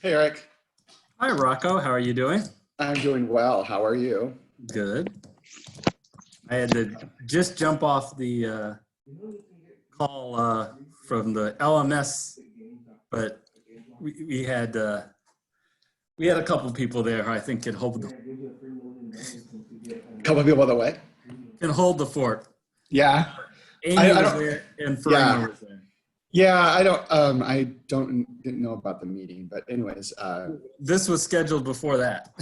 Hey, Eric. Hi, Rocco. How are you doing? I'm doing well. How are you? Good. I had to just jump off the call from the LMS, but we had a couple of people there who I think can hold A couple of people on the way. can hold the fort. Yeah. Amy was there and Farina was there. Yeah, I didn't know about the meeting, but anyways. This was scheduled before that.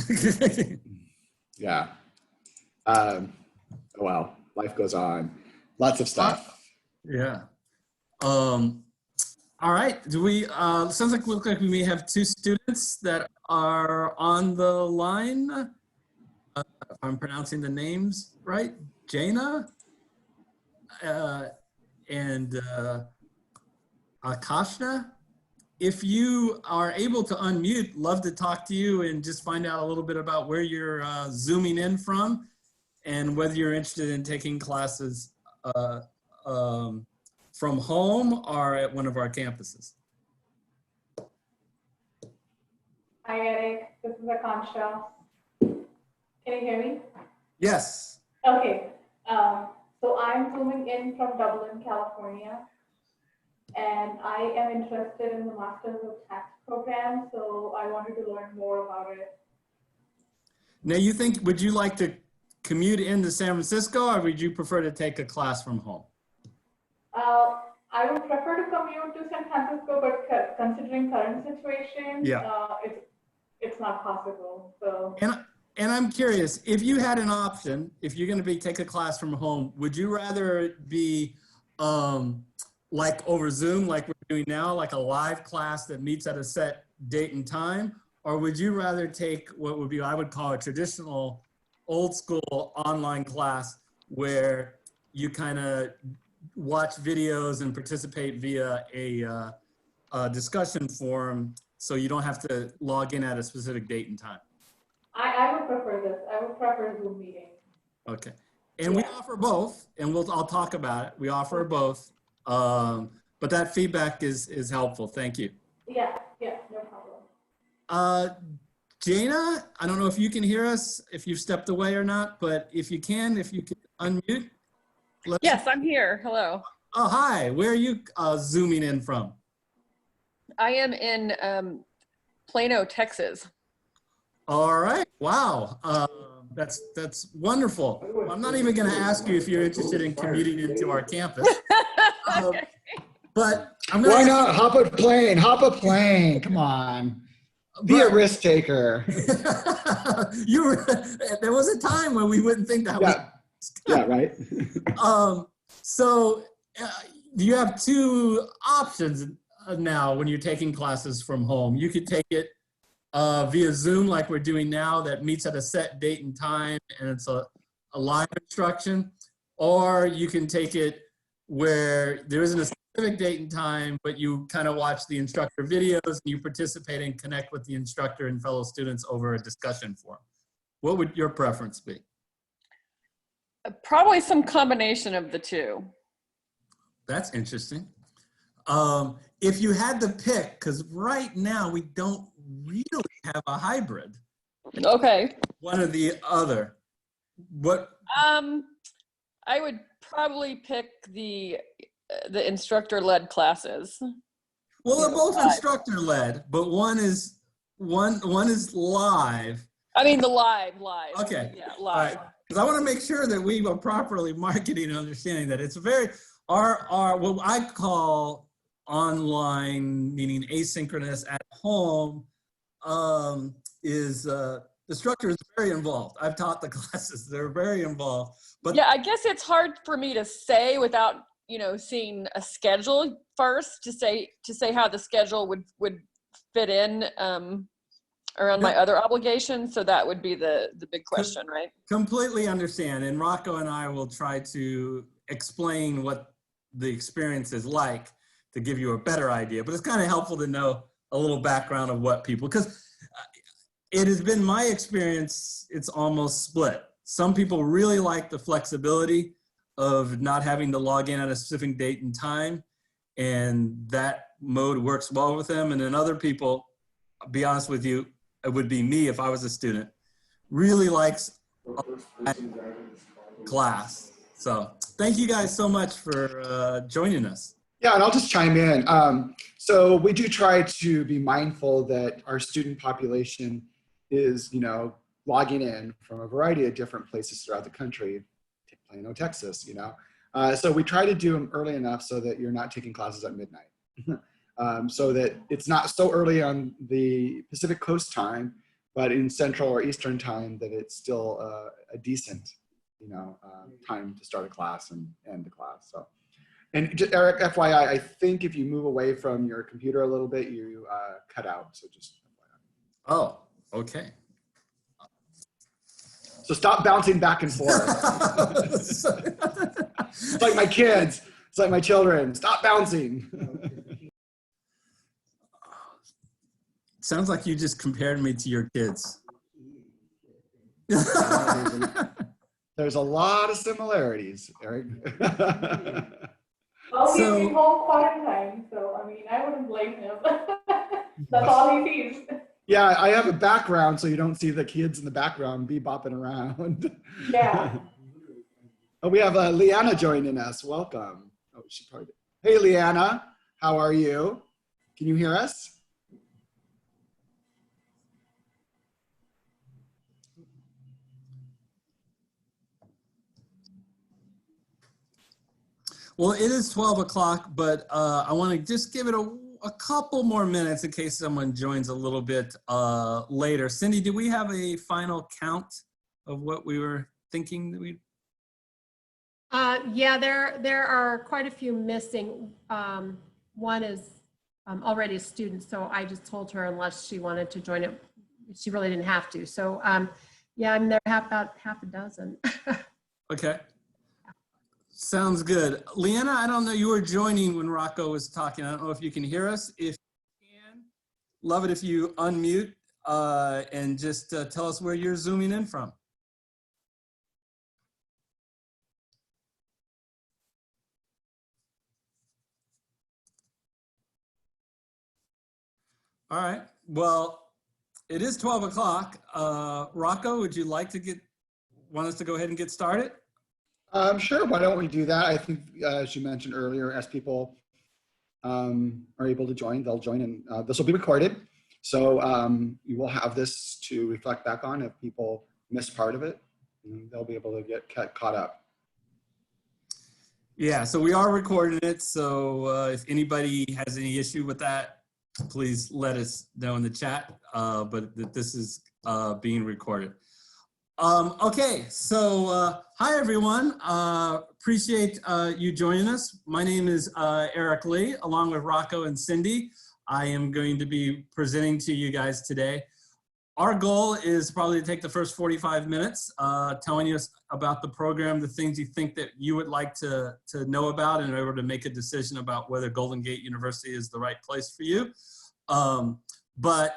Yeah. Well, life goes on. Lots of stuff. Yeah. All right. Do we? Sounds like we may have two students that are on the line. If I'm pronouncing the names right, Jaina and Akashna. If you are able to unmute, love to talk to you and just find out a little bit about where you're zooming in from and whether you're interested in taking classes from home or at one of our campuses. Hi, Eric. This is Akansha. Can you hear me? Yes. Okay. So I'm zooming in from Dublin, California, and I am interested in the Masters of Tax program, so I wanted to learn more about it. Now, would you like to commute into San Francisco, or would you prefer to take a class from home? I would prefer to commute to San Francisco, but considering current situation, it's not possible. So. And I'm curious, if you had an option, if you're going to take a class from home, would you rather it be like over Zoom, like we're doing now, like a live class that meets at a set date and time? Or would you rather take what would be, I would call a traditional old school online class where you kind of watch videos and participate via a discussion forum so you don't have to log in at a specific date and time? I would prefer this. I would prefer Zoom meeting. Okay. And we offer both, and I'll talk about it. We offer both, but that feedback is helpful. Thank you. Yeah, no problem. Jaina, I don't know if you can hear us, if you've stepped away or not, but if you can unmute. Yes, I'm here. Hello. Oh, hi. Where are you zooming in from? I am in Plano, Texas. All right. Wow. That's wonderful. I'm not even going to ask you if you're interested in commuting into our campus. Okay. But I'm going Why not hop a plane? Hop a plane. Come on. Be a risk taker. There was a time when we wouldn't think that. Yeah, right. So you have two options now when you're taking classes from home. You could take it via Zoom like we're doing now that meets at a set date and time and it's a live instruction, or you can take it where there isn't a specific date and time, but you kind of watch the instructor videos and you participate and connect with the instructor and fellow students over a discussion forum. What would your preference be? Probably some combination of the two. That's interesting. If you had to pick, because right now we don't really have a hybrid. Okay. One or the other. What? I would probably pick the instructor-led classes. Well, they're both instructor-led, but one is live. I mean the live. Okay. Yeah, live. Right. Because I want to make sure that we are properly marketing and understanding that it's very our what I call online, meaning asynchronous at home, is the structure is very involved. I've taught the classes; they're very involved. But yeah, I guess it's hard for me to say without seeing a schedule first to say how the schedule would fit in around my other obligations. So that would be the big question, right? Completely understand. And Rocco and I will try to explain what the experience is like to give you a better idea. But it's kind of helpful to know a little background of what people, because it has been my experience, it's almost split. Some people really like the flexibility of not having to log in at a specific date and time. and that mode works well with them. And then other people, I'll be honest with you, it would be me if I was a student, really likes class. So thank you guys so much for joining us. Yeah, and I'll just chime in. So we do try to be mindful that our student population is, you know, logging in from a variety of different places throughout the country, Plano, Texas, you know. So we try to do them early enough so that you're not taking classes at midnight. So that it's not so early on the Pacific Coast time, but in Central or Eastern time that it's still a decent, you know, time to start a class and end the class. So, and just, Eric, FYI, I think if you move away from your computer a little bit, you cut out. So just FYI. Oh, okay. So stop bouncing back and forth. It's like my kids. It's like my children. Stop bouncing. Sounds like you just compared me to your kids. There's a lot of similarities, Eric. Well, he's So- in home quarantine, so I mean, I wouldn't blame him. That's all he sees. Yeah, I have a background so you don't see the kids in the background bebopping around. Yeah. Oh, we have Leanna joining us. Welcome. Oh, she probably did. Hey, Leanna, how are you? Can you hear us? Well, it is 12 o'clock, but I want to just give it a couple more minutes in case someone joins a little bit later. Cindy, do we have a final count of what we were thinking that we? Yeah, there are quite a few missing. One is already a student, so I just told her unless she wanted to join it, she really didn't have to. So yeah, I'm there about half a dozen. Okay. Sounds good. Leanna, I don't know, you were joining when Rocco was talking. I don't know if you can hear us. If you can, love it if you unmute and just tell us where you're zooming in from. All right. Well, it is 12 o'clock. Rocco, would you like to want us to go ahead and get started? Sure, why don't we do that? I think, as you mentioned earlier, as people are able to join, they'll join, and this will be recorded. So you will have this to reflect back on if people miss part of it. They'll be able to get caught up. Yeah, so we are recording it. So if anybody has any issue with that, please let us know in the chat, but that this is being recorded. Okay, so hi everyone. Appreciate you joining us. My name is Eric Lee, along with Rocco and Cindy. I am going to be presenting to you guys today. Our goal is probably to take the first 45 minutes telling you about the program, the things you think that you would like to know about in order to make a decision about whether Golden Gate University is the right place for you. But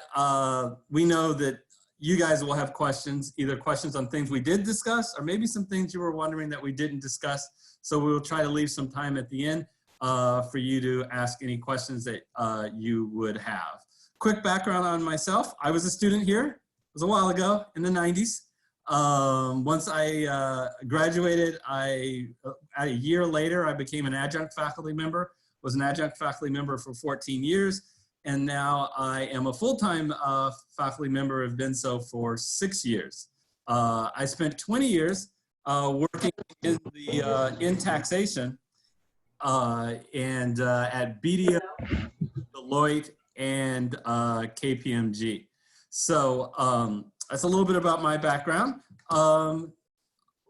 we know that you guys will have questions, either questions on things we did discuss or maybe some things you were wondering that we didn't discuss. So we'll try to leave some time at the end for you to ask any questions that you would have. Quick background on myself. I was a student here. It was a while ago in the 90s. Once I graduated, a year later, I became an adjunct faculty member, was an adjunct faculty member for 14 years. And now I am a full-time faculty member, have been so for 6 years. I spent 20 years working in taxation and at BDO, Deloitte, and KPMG. So that's a little bit about my background.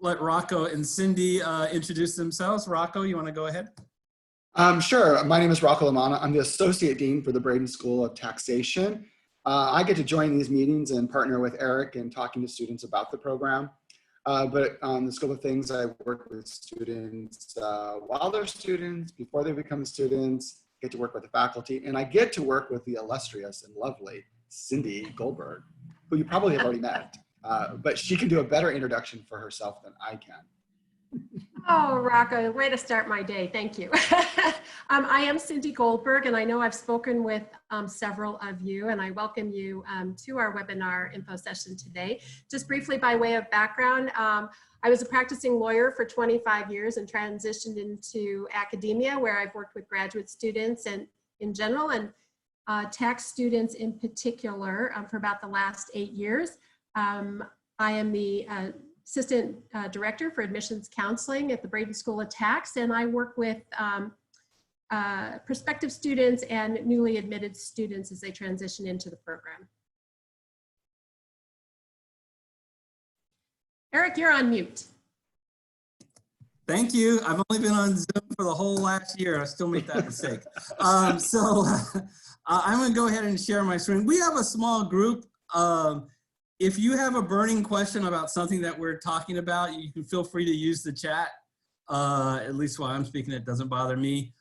Let Rocco and Cindy introduce themselves. Rocco, you want to go ahead? Sure. My name is Rocco Lamanna. I'm the Associate Dean for the Braden School of Taxation. I get to join these meetings and partner with Eric in talking to students about the program. But on the scope of things, I work with students while they're students, before they become students, get to work with the faculty, and I get to work with the illustrious and lovely Cindy Goldberg, who you probably have already met. But she can do a better introduction for herself than I can. Oh, Rocco, way to start my day. Thank you. I am Cindy Goldberg, and I know I've spoken with several of you, and I welcome you to our webinar info session today. Just briefly by way of background, I was a practicing lawyer for 25 years and transitioned into academia, where I've worked with graduate students and in general, and tax students in particular for about the last 8 years. I am the Assistant Director for Admissions Counseling at the Braden School of Tax, and I work with prospective students and newly admitted students as they transition into the program. Eric, you're on mute. Thank you. I've only been on Zoom for the whole last year. I still make that mistake. I'm going to go ahead and share my screen. We have a small group. If you have a burning question about something that we're talking about, you can feel free to use the chat. At least while I'm speaking, it doesn't bother me.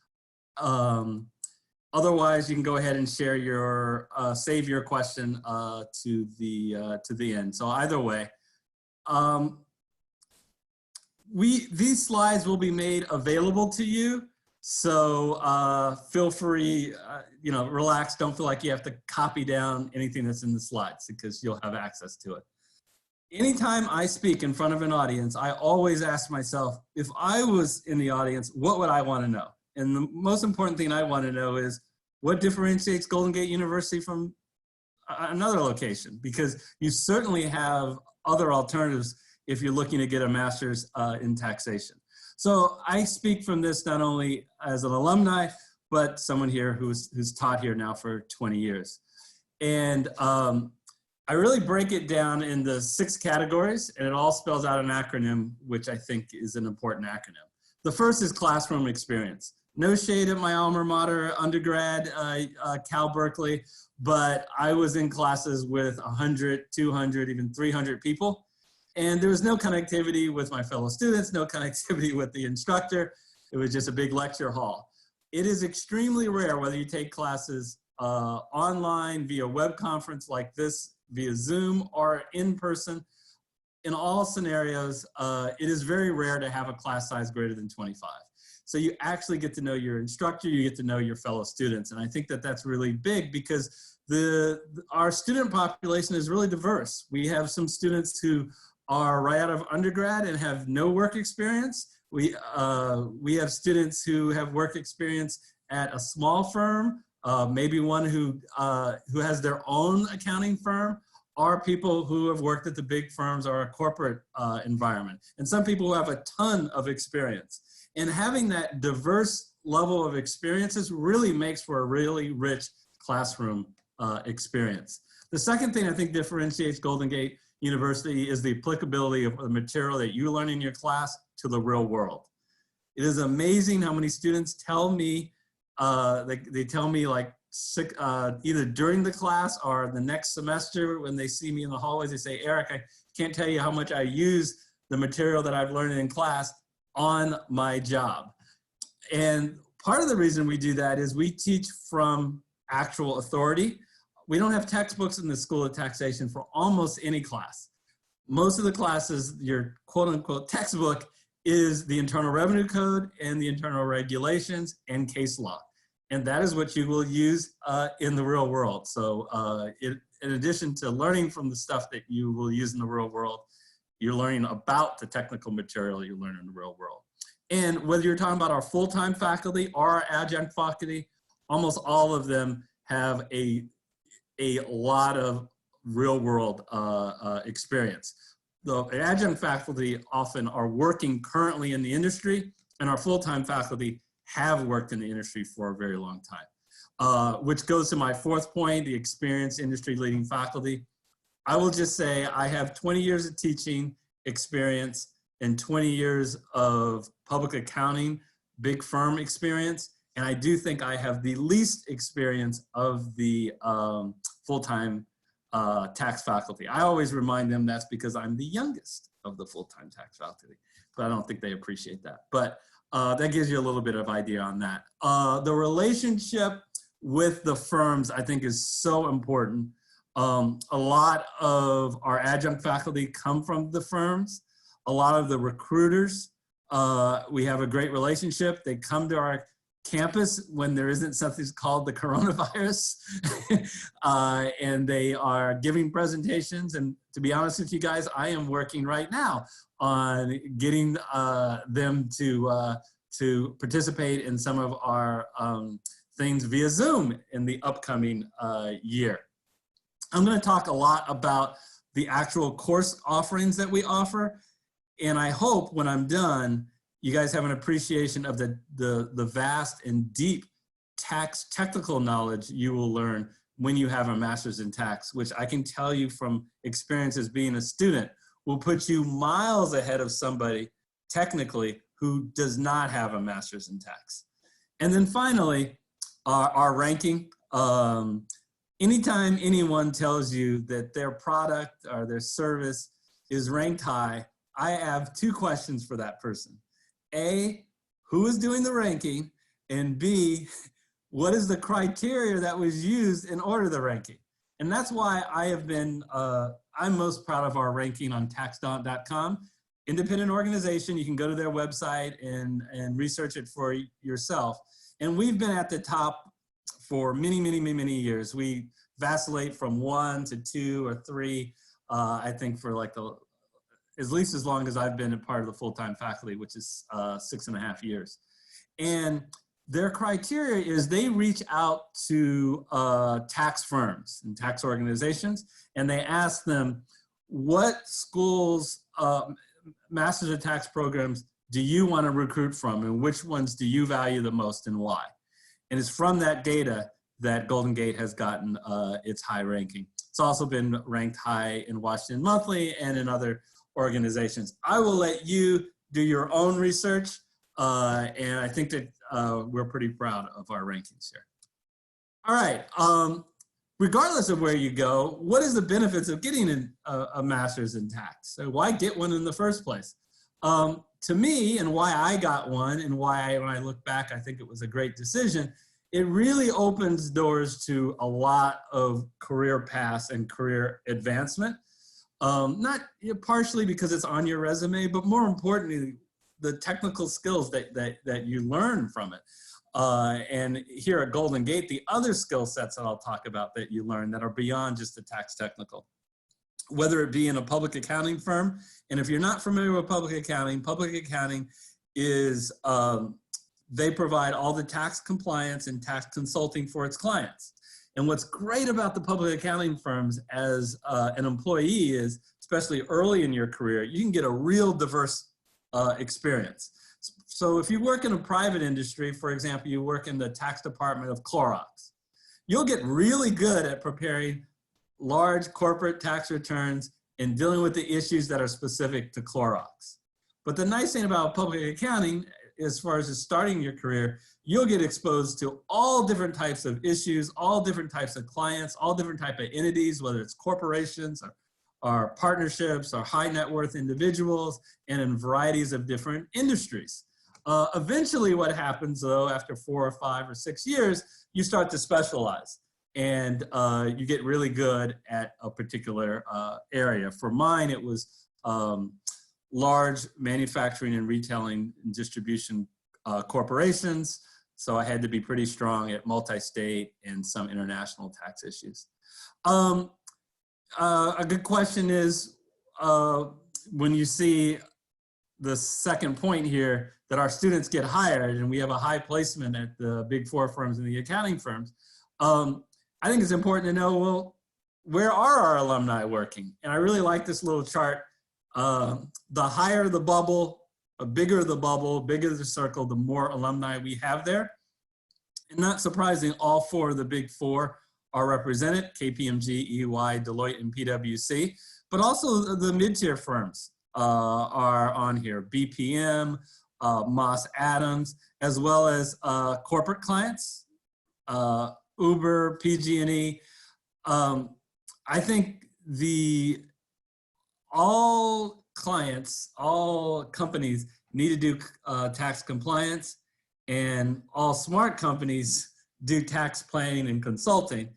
Otherwise, you can go ahead and share your, save your question to the end. So either way, these slides will be made available to you. So feel free, relax. Don't feel like you have to copy down anything that's in the slides because you'll have access to it. Anytime I speak in front of an audience, I always ask myself, if I was in the audience, what would I want to know? And the most important thing I want to know is what differentiates Golden Gate University from another location? Because you certainly have other alternatives if you're looking to get a master's in taxation. So I speak from this not only as an alumni, but someone here who's taught here now for 20 years. And I really break it down into 6 categories, and it all spells out an acronym, which I think is an important acronym. The first is classroom experience. No shade at my alma mater, undergrad, Cal Berkeley, but I was in classes with 100, 200, even 300 people. And there was no connectivity with my fellow students, no connectivity with the instructor. It was just a big lecture hall. It is extremely rare whether you take classes online, via web conference like this, via Zoom, or in person. In all scenarios, it is very rare to have a class size greater than 25. So you actually get to know your instructor, you get to know your fellow students. And I think that that's really big because our student population is really diverse. We have some students who are right out of undergrad and have no work experience. We have students who have work experience at a small firm, maybe one who has their own accounting firm, or people who have worked at the big firms or a corporate environment, and some people who have a ton of experience. And having that diverse level of experiences really makes for a really rich classroom experience. The second thing I think differentiates Golden Gate University is the applicability of the material that you learn in your class to the real world. It is amazing how many students tell me, they tell me like either during the class or the next semester when they see me in the hallways, they say, Eric, I can't tell you how much I use the material that I've learned in class on my job. And part of the reason we do that is we teach from actual authority. We don't have textbooks in the School of Taxation for almost any class. Most of the classes, your quote unquote textbook is the Internal Revenue Code and the internal regulations and case law. And that is what you will use in the real world. So in addition to learning from the stuff that you will use in the real world, you're learning about the technical material you learn in the real world. And whether you're talking about our full-time faculty or our adjunct faculty, almost all of them have a lot of real world experience. The adjunct faculty often are working currently in the industry, and our full-time faculty have worked in the industry for a very long time. Which goes to my 4th point, the experienced industry leading faculty. I will just say I have 20 years of teaching experience and 20 years of public accounting, big firm experience. And I do think I have the least experience of the full-time tax faculty. I always remind them that's because I'm the youngest of the full-time tax faculty, but I don't think they appreciate that. But that gives you a little bit of idea on that. The relationship with the firms, I think, is so important. A lot of our adjunct faculty come from the firms. A lot of the recruiters We have a great relationship. They come to our campus when there isn't something called the coronavirus, and they are giving presentations. And to be honest with you guys, I am working right now on getting them to participate in some of our things via Zoom in the upcoming year. I'm going to talk a lot about the actual course offerings that we offer, and I hope when I'm done, you guys have an appreciation of the vast and deep tax technical knowledge you will learn when you have a master's in tax, which I can tell you from experience as being a student will put you miles ahead of somebody technically who does not have a master's in tax. And then finally, our ranking. Anytime anyone tells you that their product or their service is ranked high, I have two questions for that person. A, who is doing the ranking? And B, what is the criteria that was used in order the ranking? And that's why I have been, I'm most proud of our ranking on taxdaunt.com. Independent organization, you can go to their website and research it for yourself. And we've been at the top for many, many, many, many years. We vacillate from 1 to 2 or 3, I think for like at least as long as I've been a part of the full-time faculty, which is 6.5 years. And their criteria is they reach out to tax firms and tax organizations, and they ask them, what schools, Masters of Tax programs do you want to recruit from, and which ones do you value the most and why? And it's from that data that Golden Gate has gotten its high ranking. It's also been ranked high in Washington Monthly and in other organizations. I will let you do your own research, and I think that we're pretty proud of our rankings here. All right, regardless of where you go, what is the benefits of getting a master's in tax? So why get one in the first place? To me, and why I got one, and why when I look back, I think it was a great decision, it really opens doors to a lot of career paths and career advancement. Not partially because it's on your resume, but more importantly, the technical skills that you learn from it. And here at Golden Gate, the other skill sets that I'll talk about that you learn that are beyond just the tax technical. Whether it be in a public accounting firm, and if you're not familiar with public accounting is, they provide all the tax compliance and tax consulting for its clients. And what's great about the public accounting firms as an employee is, especially early in your career, you can get a real diverse experience. So if you work in a private industry, for example, you work in the tax department of Clorox, you'll get really good at preparing large corporate tax returns and dealing with the issues that are specific to Clorox. But the nice thing about public accounting, as far as starting your career, you'll get exposed to all different types of issues, all different types of clients, all different types of entities, whether it's corporations or partnerships or high net worth individuals, and in varieties of different industries. Eventually what happens though, after 4 or 5 or 6 years, you start to specialize and you get really good at a particular area. For mine, it was large manufacturing and retailing and distribution corporations. So I had to be pretty strong at multi-state and some international tax issues. A good question is, when you see the second point here, that our students get hired and we have a high placement at the Big 4 firms and the accounting firms, I think it's important to know, well, where are our alumni working? And I really like this little chart. The higher the bubble, bigger the circle, the more alumni we have there. And not surprising, all 4 of the Big 4 are represented, KPMG, EY, Deloitte, and PwC, but also the mid-tier firms are on here, BPM, Moss Adams, as well as corporate clients, Uber, PG&E. I think all clients, all companies need to do tax compliance, and all smart companies do tax planning and consulting.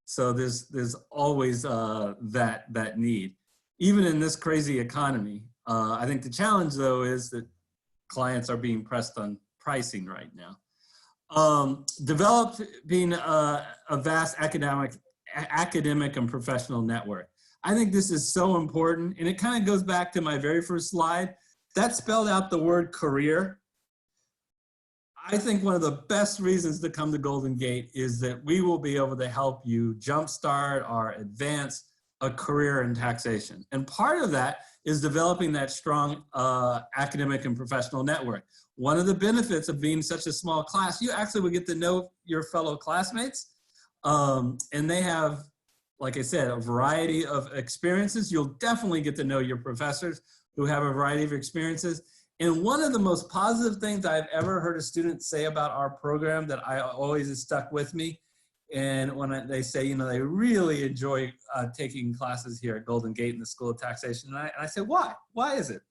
So there's always that need. Even in this crazy economy, I think the challenge though is that clients are being pressed on pricing right now. Developing a vast academic and professional network. I think this is so important, and it kind of goes back to my very first slide. That spelled out the word career. I think one of the best reasons to come to Golden Gate is that we will be able to help you jumpstart or advance a career in taxation. And part of that is developing that strong academic and professional network. One of the benefits of being such a small class, you actually will get to know your fellow classmates. And they have, like I said, a variety of experiences. You'll definitely get to know your professors who have a variety of experiences. And one of the most positive things I've ever heard a student say about our program that I always has stuck with me, and when they say, you know, they really enjoy taking classes here at Golden Gate in the School of Taxation, and I say, why? Why is it?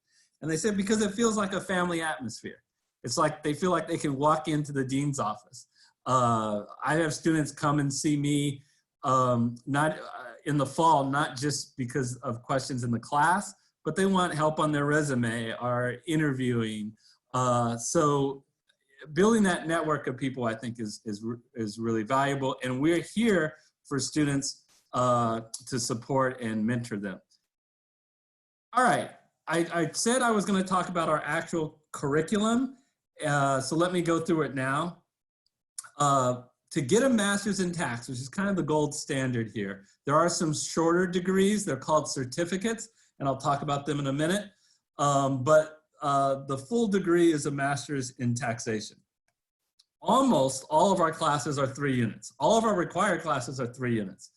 And they said, because it feels like a family atmosphere. It's like they feel like they can walk into the dean's office. I have students come and see me not in the fall, not just because of questions in the class, but they want help on their resume or interviewing. So building that network of people, I think, is really valuable. And we're here for students to support and mentor them. All right, I said I was going to talk about our actual curriculum. So let me go through it now. To get a master's in tax, which is kind of the gold standard here, there are some shorter degrees. They're called certificates, and I'll talk about them in a minute. But the full degree is a master's in taxation. Almost all of our classes are 3 units. All of our required classes are 3 units.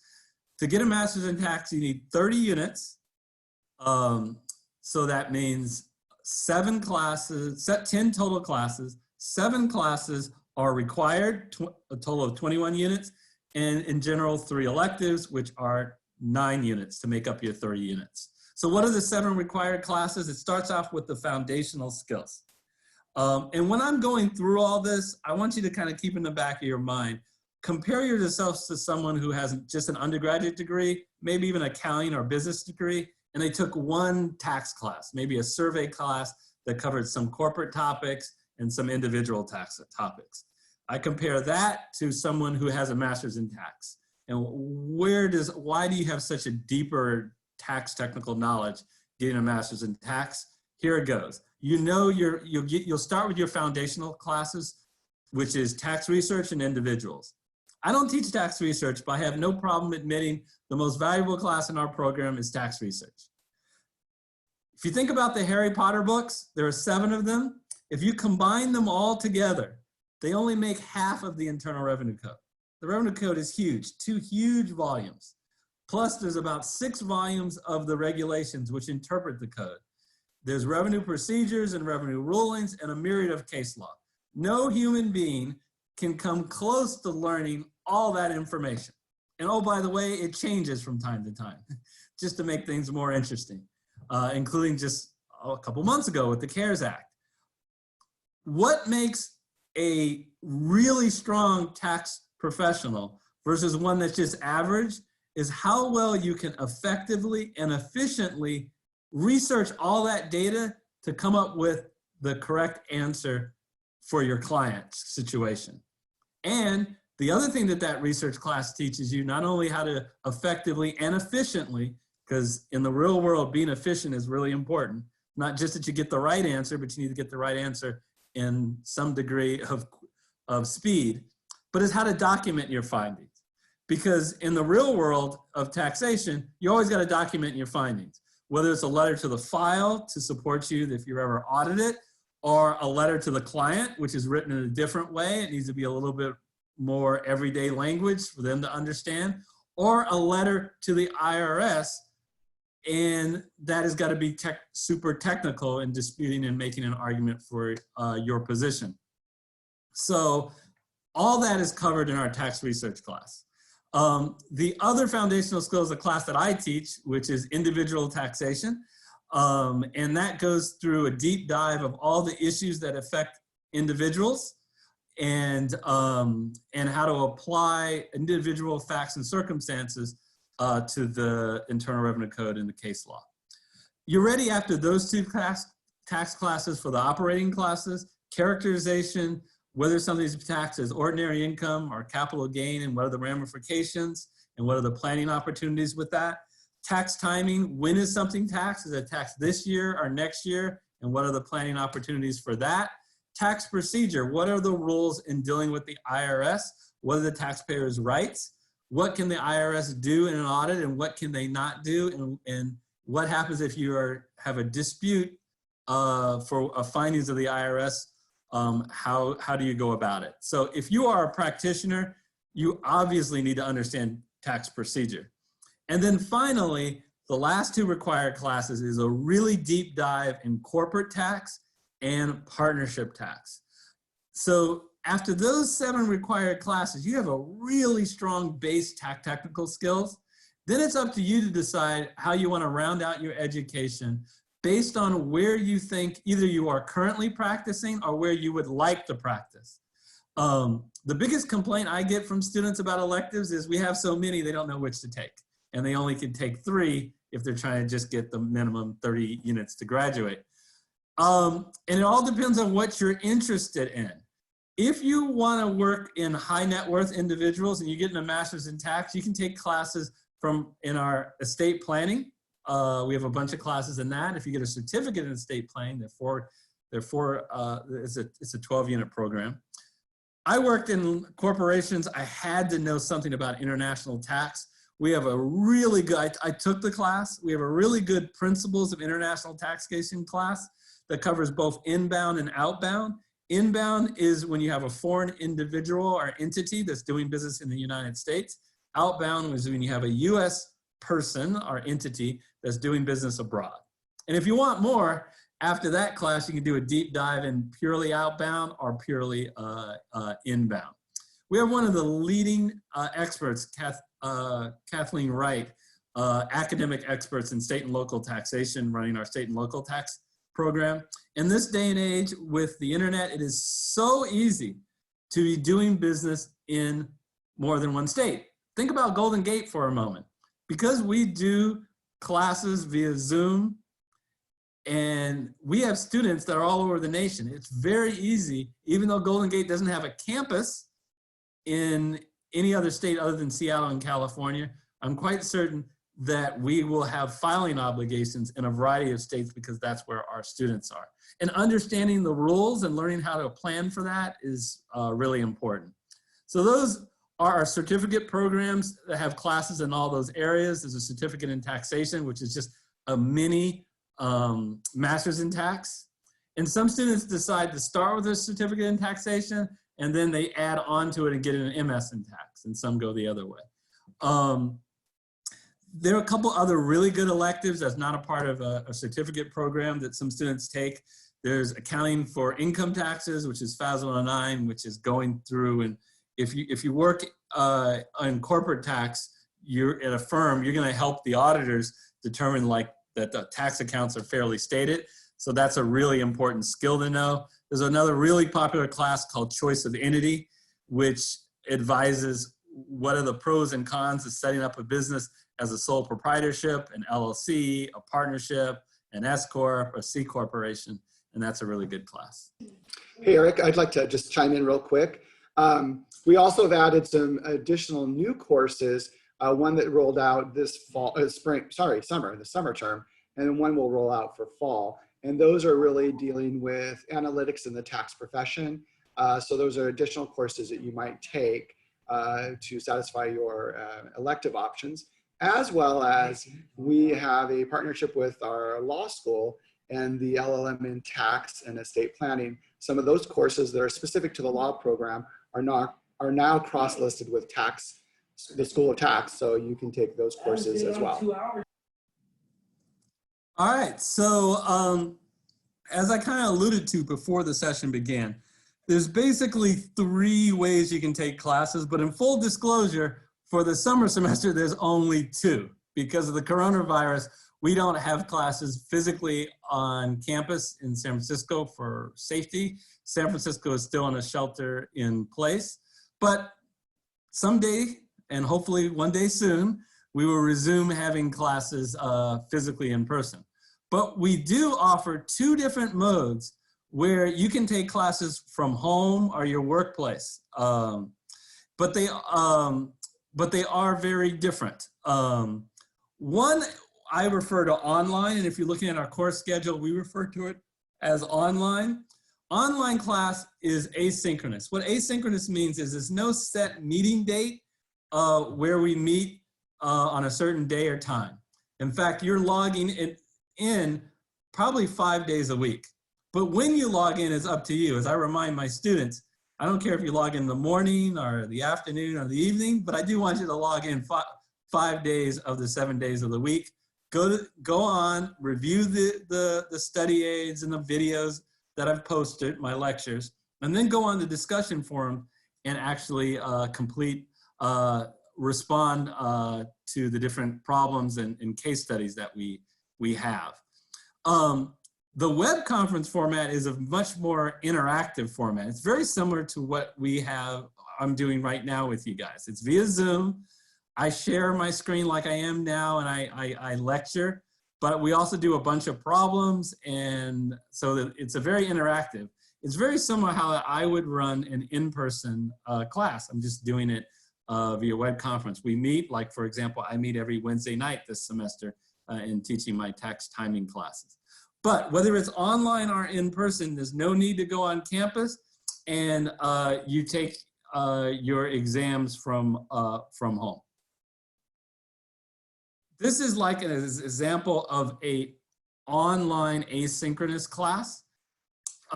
To get a master's in tax, you need 30 units. So that means 7 classes, 10 total classes. 7 classes are required, a total of 21 units, and in general, 3 electives, which are 9 units to make up your 30 units. So what are the 7 required classes? It starts off with the foundational skills. And when I'm going through all this, I want you to kind of keep in the back of your mind, compare yourselves to someone who has just an undergraduate degree, maybe even accounting or business degree, and they took 1 tax class, maybe a survey class that covered some corporate topics and some individual tax topics. I compare that to someone who has a master's in tax. And why do you have such a deeper tax technical knowledge getting a master's in tax? Here it goes. You know, you'll start with your foundational classes, which is tax research and individuals. I don't teach tax research, but I have no problem admitting the most valuable class in our program is tax research. If you think about the Harry Potter books, there are 7 of them. If you combine them all together, they only make half of the Internal Revenue Code. The Revenue Code is huge, 2 huge volumes. Plus there's about 6 volumes of the regulations which interpret the code. There's revenue procedures and revenue rulings and a myriad of case law. No human being can come close to learning all that information. And oh, by the way, it changes from time to time, just to make things more interesting, including just a couple months ago with the CARES Act. What makes a really strong tax professional versus one that's just average is how well you can effectively and efficiently research all that data to come up with the correct answer for your client's situation. And the other thing that research class teaches you, not only how to effectively and efficiently, because in the real world, being efficient is really important, not just that you get the right answer, but you need to get the right answer in some degree of speed, but is how to document your findings. Because in the real world of taxation, you always got to document your findings, whether it's a letter to the file to support you if you're ever audited, or a letter to the client, which is written in a different way. It needs to be a little bit more everyday language for them to understand, or a letter to the IRS, and that has got to be super technical in disputing and making an argument for your position. So all that is covered in our tax research class. The other foundational skills, the class that I teach, which is individual taxation, and that goes through a deep dive of all the issues that affect individuals and how to apply individual facts and circumstances to the Internal Revenue Code and the case law. You're ready after those 2 tax classes for the operating classes, characterization, whether something's taxed as ordinary income or capital gain, and what are the ramifications, and what are the planning opportunities with that. Tax timing, when is something taxed? Is it taxed this year or next year? And what are the planning opportunities for that? Tax procedure, what are the rules in dealing with the IRS? What are the taxpayers' rights? What can the IRS do in an audit and what can they not do? And what happens if you have a dispute for findings of the IRS? How do you go about it? So if you are a practitioner, you obviously need to understand tax procedure. And then finally, the last two required classes is a really deep dive in corporate tax and partnership tax. So after those 7 required classes, you have a really strong base technical skills. Then it's up to you to decide how you want to round out your education based on where you think either you are currently practicing or where you would like to practice. The biggest complaint I get from students about electives is we have so many, they don't know which to take. And they only can take 3 if they're trying to just get the minimum 30 units to graduate. And it all depends on what you're interested in. If you want to work in high net worth individuals and you're getting a master's in tax, you can take classes in our estate planning. We have a bunch of classes in that. If you get a certificate in estate planning, it's a 12-unit program. I worked in corporations. I had to know something about international tax. We have a really good, I took the class. We have a really good principles of international taxation class that covers both inbound and outbound. Inbound is when you have a foreign individual or entity that's doing business in the United States. Outbound is when you have a US person or entity that's doing business abroad. And if you want more, after that class, you can do a deep dive in purely outbound or purely inbound. We have one of the leading experts, Kathleen Wright, academic experts in state and local taxation, running our state and local tax program. In this day and age with the internet, it is so easy to be doing business in more than one state. Think about Golden Gate for a moment. Because we do classes via Zoom and we have students that are all over the nation, it's very easy, even though Golden Gate doesn't have a campus in any other state other than Seattle and California, I'm quite certain that we will have filing obligations in a variety of states because that's where our students are. And understanding the rules and learning how to plan for that is really important. So those are our certificate programs that have classes in all those areas. There's a certificate in taxation, which is just a mini master's in tax. And some students decide to start with a certificate in taxation and then they add on to it and get an MS in tax, and some go the other way. There are a couple other really good electives that's not a part of a certificate program that some students take. There's accounting for income taxes, which is FAS 109, which is going through, and if you work on corporate tax, you're at a firm, you're gonna help the auditors determine that the tax accounts are fairly stated. So that's a really important skill to know. There's another really popular class called Choice of Entity, which advises what are the pros and cons of setting up a business as a sole proprietorship, an LLC, a partnership, an S Corp, a C corporation, and that's a really good class. Hey, Eric, I'd like to just chime in real quick. We also have added some additional new courses, one that rolled out this fall, the summer term, and one will roll out for fall. And those are really dealing with analytics in the tax profession. So those are additional courses that you might take to satisfy your elective options, as well as we have a partnership with our law school and the LLM in tax and estate planning. Some of those courses that are specific to the law program are now cross-listed with the School of Tax, so you can take those courses as well. All right, so as I kind of alluded to before the session began, there's basically 3 ways you can take classes, but in full disclosure, for the summer semester, there's only 2. Because of the coronavirus, we don't have classes physically on campus in San Francisco for safety. San Francisco is still in a shelter in place, but someday, and hopefully one day soon, we will resume having classes physically in person. But we do offer 2 different modes where you can take classes from home or your workplace. But they are very different. One I refer to online, and if you're looking at our course schedule, we refer to it as online. Online class is asynchronous. What asynchronous means is there's no set meeting date where we meet on a certain day or time. In fact, you're logging in probably 5 days a week. But when you log in is up to you. As I remind my students, I don't care if you log in the morning or the afternoon or the evening, but I do want you to log in 5 days of the 7 days of the week. Go on, review the study aids and the videos that I've posted, my lectures, and then go on the discussion forum and actually respond to the different problems and case studies that we have. The web conference format is a much more interactive format. It's very similar to what I'm doing right now with you guys. It's via Zoom. I share my screen like I am now, and I lecture, but we also do a bunch of problems, and so that it's a very interactive. It's very similar how I would run an in-person class. I'm just doing it via web conference. We meet, like for example, I meet every Wednesday night this semester in teaching my tax timing classes. But whether it's online or in person, there's no need to go on campus, and you take your exams from home. This is like an example of a online asynchronous class.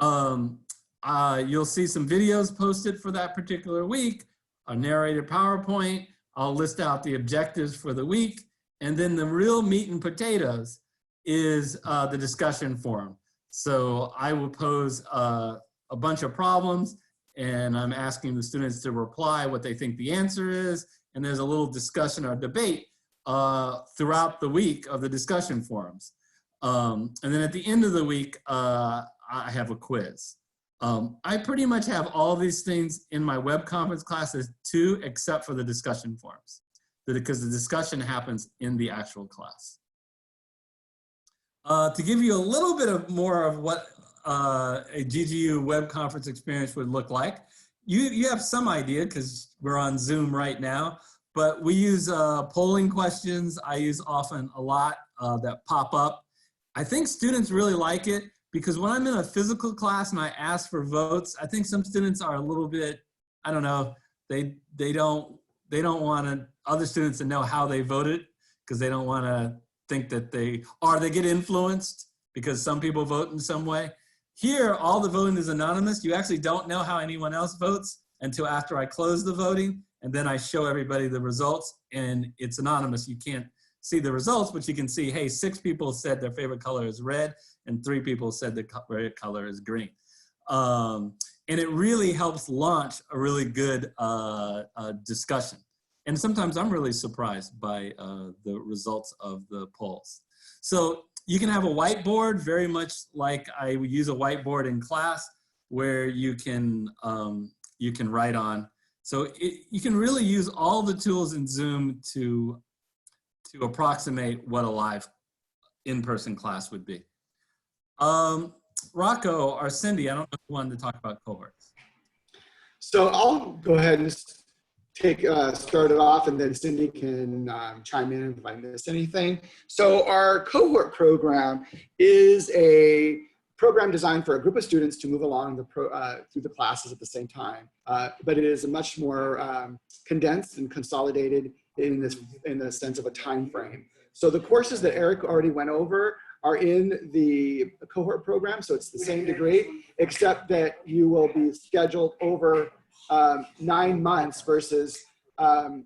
You'll see some videos posted for that particular week, a narrated PowerPoint. I'll list out the objectives for the week, and then the real meat and potatoes is the discussion forum. So I will pose a bunch of problems, and I'm asking the students to reply what they think the answer is, and there's a little discussion or debate throughout the week of the discussion forums. And then at the end of the week, I have a quiz. I pretty much have all these things in my web conference classes too, except for the discussion forums, because the discussion happens in the actual class. To give you a little bit more of what a GGU web conference experience would look like, you have some idea because we're on Zoom right now, but we use polling questions. I use often a lot that pop up. I think students really like it because when I'm in a physical class and I ask for votes, I think some students are a little bit, I don't know, they don't want other students to know how they voted because they don't want to think that they get influenced because some people vote in some way. Here, all the voting is anonymous. You actually don't know how anyone else votes until after I close the voting, and then I show everybody the results, and it's anonymous. You can't see the results, but you can see, hey, 6 people said their favorite color is red, and 3 people said their favorite color is green. And it really helps launch a really good discussion. And sometimes I'm really surprised by the results of the polls. So you can have a whiteboard, very much like I would use a whiteboard in class, where you can write on. So you can really use all the tools in Zoom to approximate what a live in-person class would be. Rocco or Cindy, I don't know if you wanted to talk about cohorts. So I'll go ahead and start it off, and then Cindy can chime in if I missed anything. So our cohort program is a program designed for a group of students to move along through the classes at the same time. But it is a much more condensed and consolidated in the sense of a time frame. So the courses that Eric already went over are in the cohort program. So it's the same degree, except that you will be scheduled over 9 months versus 15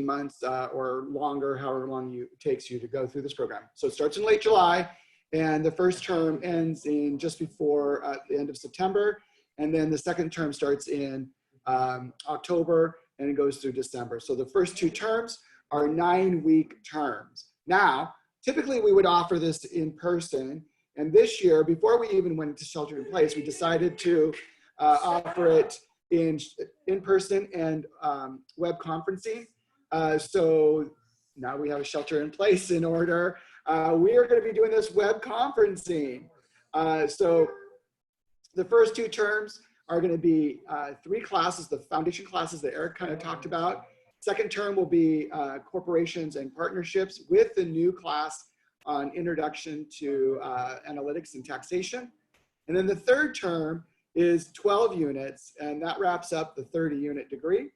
months or longer, however long it takes you to go through this program. So it starts in late July, and the first term ends in just before the end of September, and then the second term starts in October and it goes through December. So the first 2 terms are 9-week terms. Now, typically we would offer this in person, and this year, before we even went into shelter in place, we decided to offer it in person and web conferencing. So now we have a shelter in place in order. we are going to be doing this web conferencing. So the first 2 terms are going to be 3 classes, the foundation classes that Eric kind of talked about. Second term will be corporations and partnerships with the new class on introduction to analytics and taxation. And then the third term is 12 units, and that wraps up the 30-unit degree.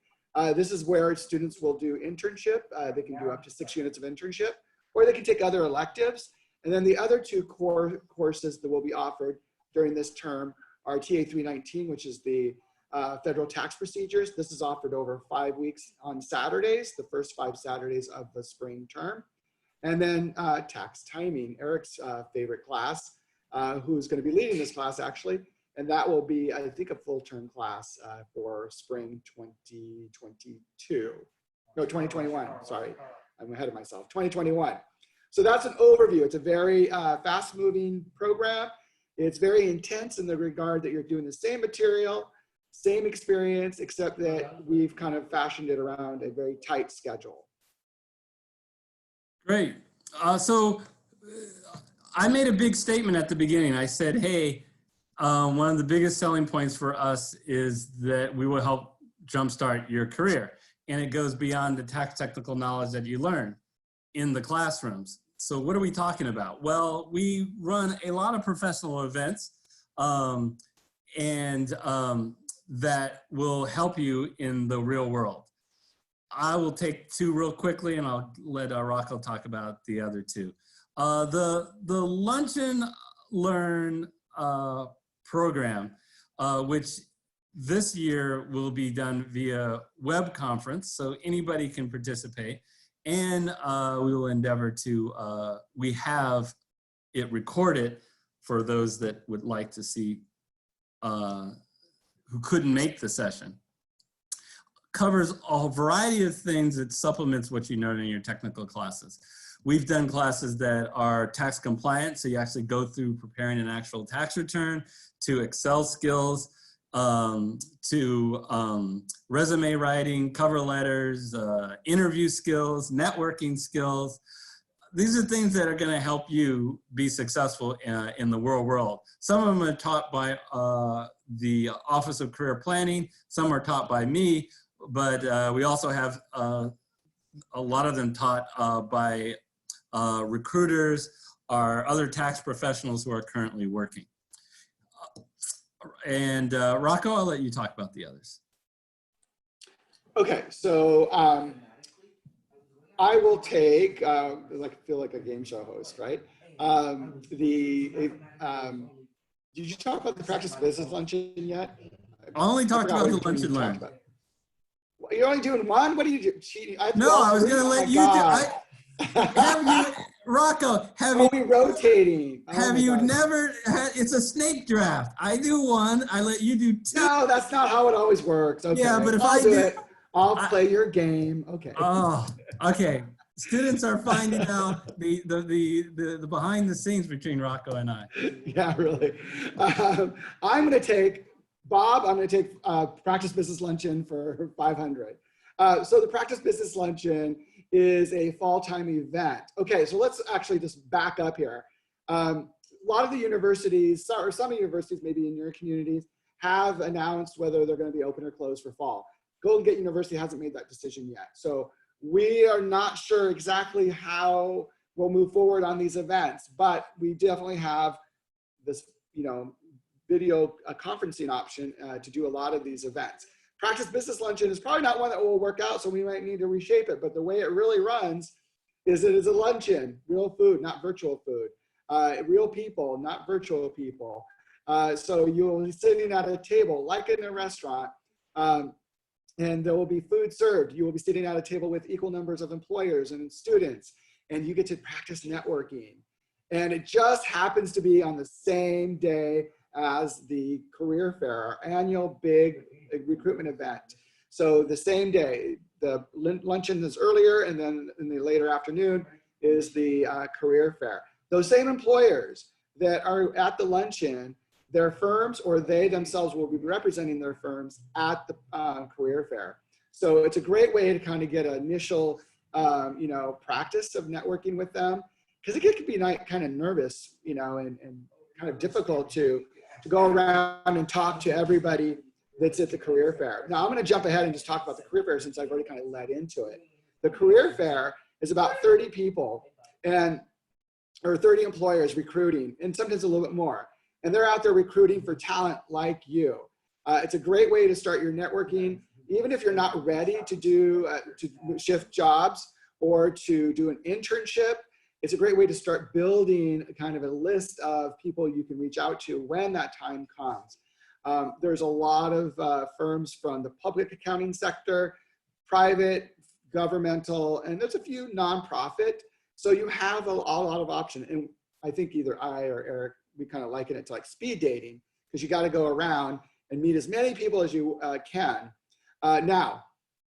This is where students will do internship. They can do up to 6 units of internship, or they can take other electives. And then the other 2 core courses that will be offered during this term are TA 319, which is the federal tax procedures. This is offered over 5 weeks on Saturdays, the first 5 Saturdays of the spring term. And then tax timing, Eric's favorite class, who's going to be leading this class actually. And that will be, I think, a full-term class for spring 2022. No, 2021, sorry. I'm ahead of myself, 2021. So that's an overview. It's a very fast-moving program. It's very intense in the regard that you're doing the same material, same experience, except that we've kind of fashioned it around a very tight schedule. Great. So I made a big statement at the beginning. I said, hey, one of the biggest selling points for us is that we will help jumpstart your career. And it goes beyond the tax technical knowledge that you learn in the classrooms. So what are we talking about? Well, we run a lot of professional events that will help you in the real world. I will take 2 real quickly, and I'll let Rocco talk about the other 2. The Lunch and Learn program, which this year will be done via web conference, so anybody can participate. And we will endeavor to, we have it recorded for those that would like to see, who couldn't make the session. Covers a variety of things that supplements what you learn in your technical classes. We've done classes that are tax compliant, so you actually go through preparing an actual tax return, to Excel skills, to resume writing, cover letters, interview skills, networking skills. These are things that are going to help you be successful in the real world. Some of them are taught by the Office of Career Planning. Some are taught by me, but we also have a lot of them taught by recruiters or other tax professionals who are currently working. And Rocco, I'll let you talk about the others. Okay, so I will take, I feel like a game show host, right? Did you talk about the practice business luncheon yet? I only talked about the lunch and learn. You're only doing one? What are you cheating? No, I was going to let you do. Rocco, have you rotating? Have you never had, it's a snake draft. I do one, I let you do 2. No, that's not how it always works. Okay. Yeah, but if I'll I do it, I'll play your game. Okay. Oh, okay. Students are finding out the behind the scenes between Rocco and I. Yeah, really. I'm going to take, Bob, I'm going to take Practice Business Luncheon for 500. So the Practice Business Luncheon is a fall-time event. Okay, so let's actually just back up here. A lot of the universities, or some universities maybe in your communities, have announced whether they're going to be open or closed for fall. Golden Gate University hasn't made that decision yet. So we are not sure exactly how we'll move forward on these events, but we definitely have this, video conferencing option to do a lot of these events. Practice Business Luncheon is probably not one that will work out, so we might need to reshape it, but the way it really runs is it is a luncheon, real food, not virtual food, real people, not virtual people. So you'll be sitting at a table like in a restaurant, and there will be food served. You will be sitting at a table with equal numbers of employers and students, and you get to practice networking. And it just happens to be on the same day as the career fair, our annual big recruitment event. So the same day, the luncheon is earlier, and then in the later afternoon is the career fair. Those same employers that are at the luncheon, their firms or they themselves will be representing their firms at the career fair. So it's a great way to kind of get an initial practice of networking with them. because it can be kind of nervous, you know, and kind of difficult to go around and talk to everybody that's at the career fair. Now I'm going to jump ahead and just talk about the career fair since I've already kind of led into it. The career fair is about 30 people or 30 employers recruiting, and sometimes a little bit more. And they're out there recruiting for talent like you. It's a great way to start your networking, even if you're not ready to to shift jobs or to do an internship. It's a great way to start building kind of a list of people you can reach out to when that time comes. There's a lot of firms from the public accounting sector, private, governmental, and there's a few nonprofit. So you have a lot of options. And I think either I or Eric, we kind of liken it to like speed dating, because you got to go around and meet as many people as you can. Now,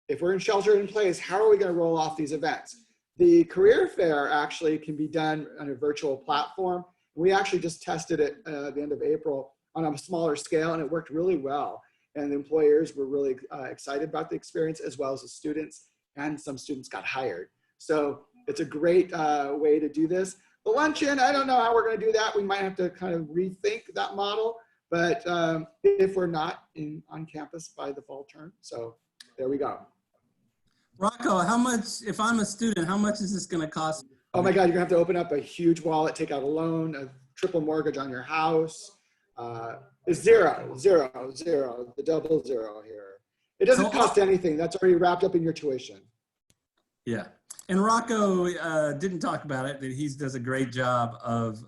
if we're in shelter in place, how are we going to roll off these events? The career fair actually can be done on a virtual platform. We actually just tested it at the end of April on a smaller scale, and it worked really well. And the employers were really excited about the experience, as well as the students, and some students got hired. So it's a great way to do this. The luncheon, I don't know how we're going to do that. We might have to kind of rethink that model, but if we're not on campus by the fall term. So there we go. Rocco, how much, if I'm a student, how much is this going to cost? Oh my God, you're gonna have to open up a huge wallet, take out a loan, a triple mortgage on your house. It's zero, the double zero here. It doesn't cost anything. That's already wrapped up in your tuition. Yeah, and Rocco didn't talk about it, but he does a great job of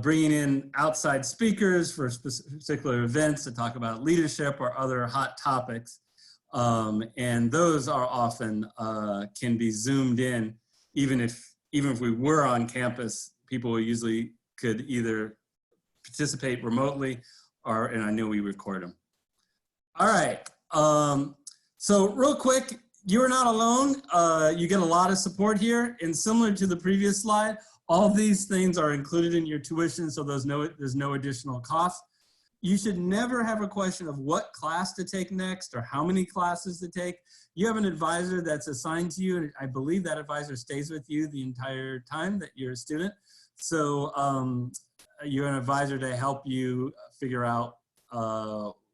bringing in outside speakers for particular events to talk about leadership or other hot topics. And those are often can be zoomed in, even if we were on campus. People usually could either participate remotely, and I know we record them. All right, so real quick, you're not alone. You get a lot of support here, and similar to the previous slide, all these things are included in your tuition, so there's no additional cost. You should never have a question of what class to take next or how many classes to take. You have an advisor that's assigned to you, and I believe that advisor stays with you the entire time that you're a student. So you're an advisor to help you figure out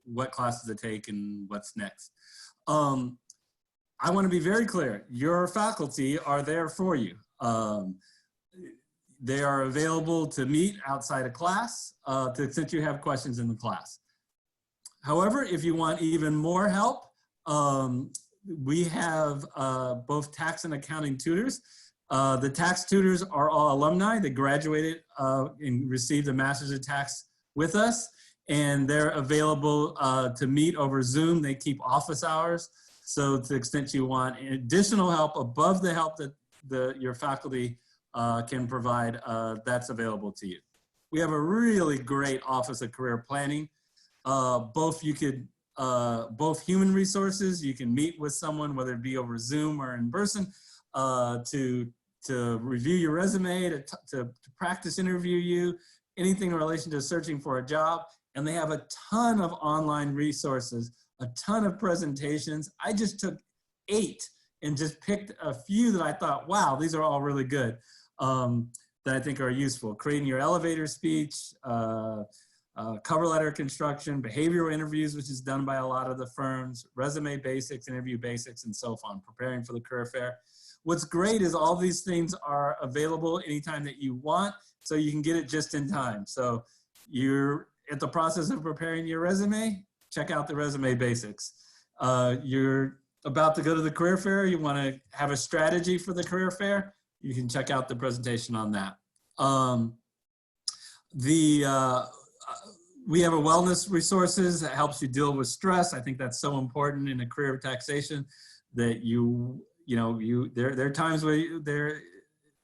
what classes to take and what's next. I want to be very clear. Your faculty are there for you. They are available to meet outside of class to the extent you have questions in the class. However, if you want even more help, we have both tax and accounting tutors. The tax tutors are all alumni. They graduated and received a Master's of Tax with us, and they're available to meet over Zoom. They keep office hours. So to the extent you want additional help above the help that your faculty can provide, that's available to you. We have a really great Office of Career Planning. Both human resources, you can meet with someone, whether it be over Zoom or in person, to review your resume, to practice interview you, anything in relation to searching for a job. And they have a ton of online resources, a ton of presentations. I just took 8 and just picked a few that I thought, wow, these are all really good. That I think are useful. Creating your elevator speech, cover letter construction, behavioral interviews, which is done by a lot of the firms, resume basics, interview basics, and so on, preparing for the career fair. What's great is all these things are available anytime that you want, so you can get it just in time. So you're at the process of preparing your resume, check out the resume basics. You're about to go to the career fair, you want to have a strategy for the career fair, you can check out the presentation on that. We have a wellness resources that helps you deal with stress. I think that's so important in a career of taxation that there are times where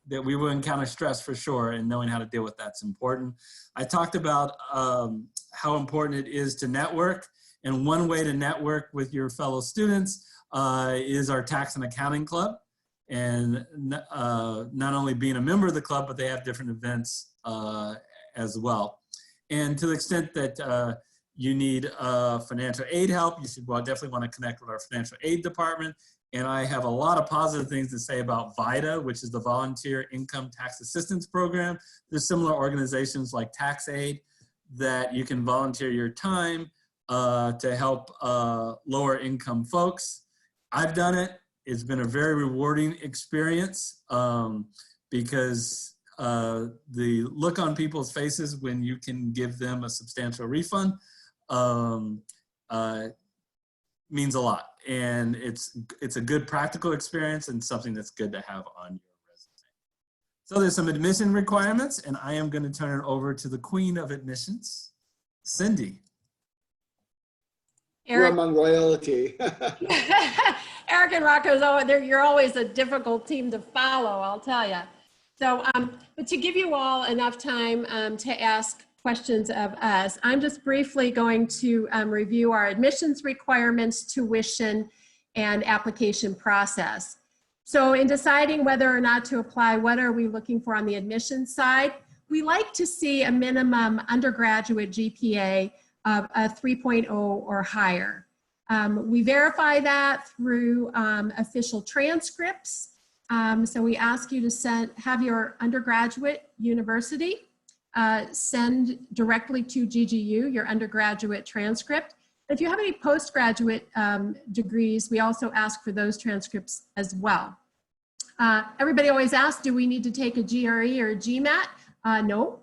that we will encounter stress for sure, and knowing how to deal with that's important. I talked about how important it is to network, and one way to network with your fellow students is our tax and accounting club. And not only being a member of the club, but they have different events as well. And to the extent that you need financial aid help, you should definitely want to connect with our financial aid department. And I have a lot of positive things to say about VITA, which is the Volunteer Income Tax Assistance Program. There's similar organizations like TaxAid that you can volunteer your time to help lower income folks. I've done it. It's been a very rewarding experience because the look on people's faces when you can give them a substantial refund means a lot. And it's a good practical experience and something that's good to have on your resume. So there's some admission requirements, and I am going to turn it over to the queen of admissions, Cindy. We're Eric, among royalty. Eric and Rocco, you're always a difficult team to follow, I'll tell you. So, but to give you all enough time to ask questions of us, I'm just briefly going to review our admissions requirements, tuition, and application process. So in deciding whether or not to apply, what are we looking for on the admissions side? We like to see a minimum undergraduate GPA of a 3.0 or higher. We verify that through official transcripts. So we ask you to have your undergraduate university send directly to GGU your undergraduate transcript. If you have any postgraduate degrees, we also ask for those transcripts as well. Everybody always asks, do we need to take a GRE or a GMAT? No,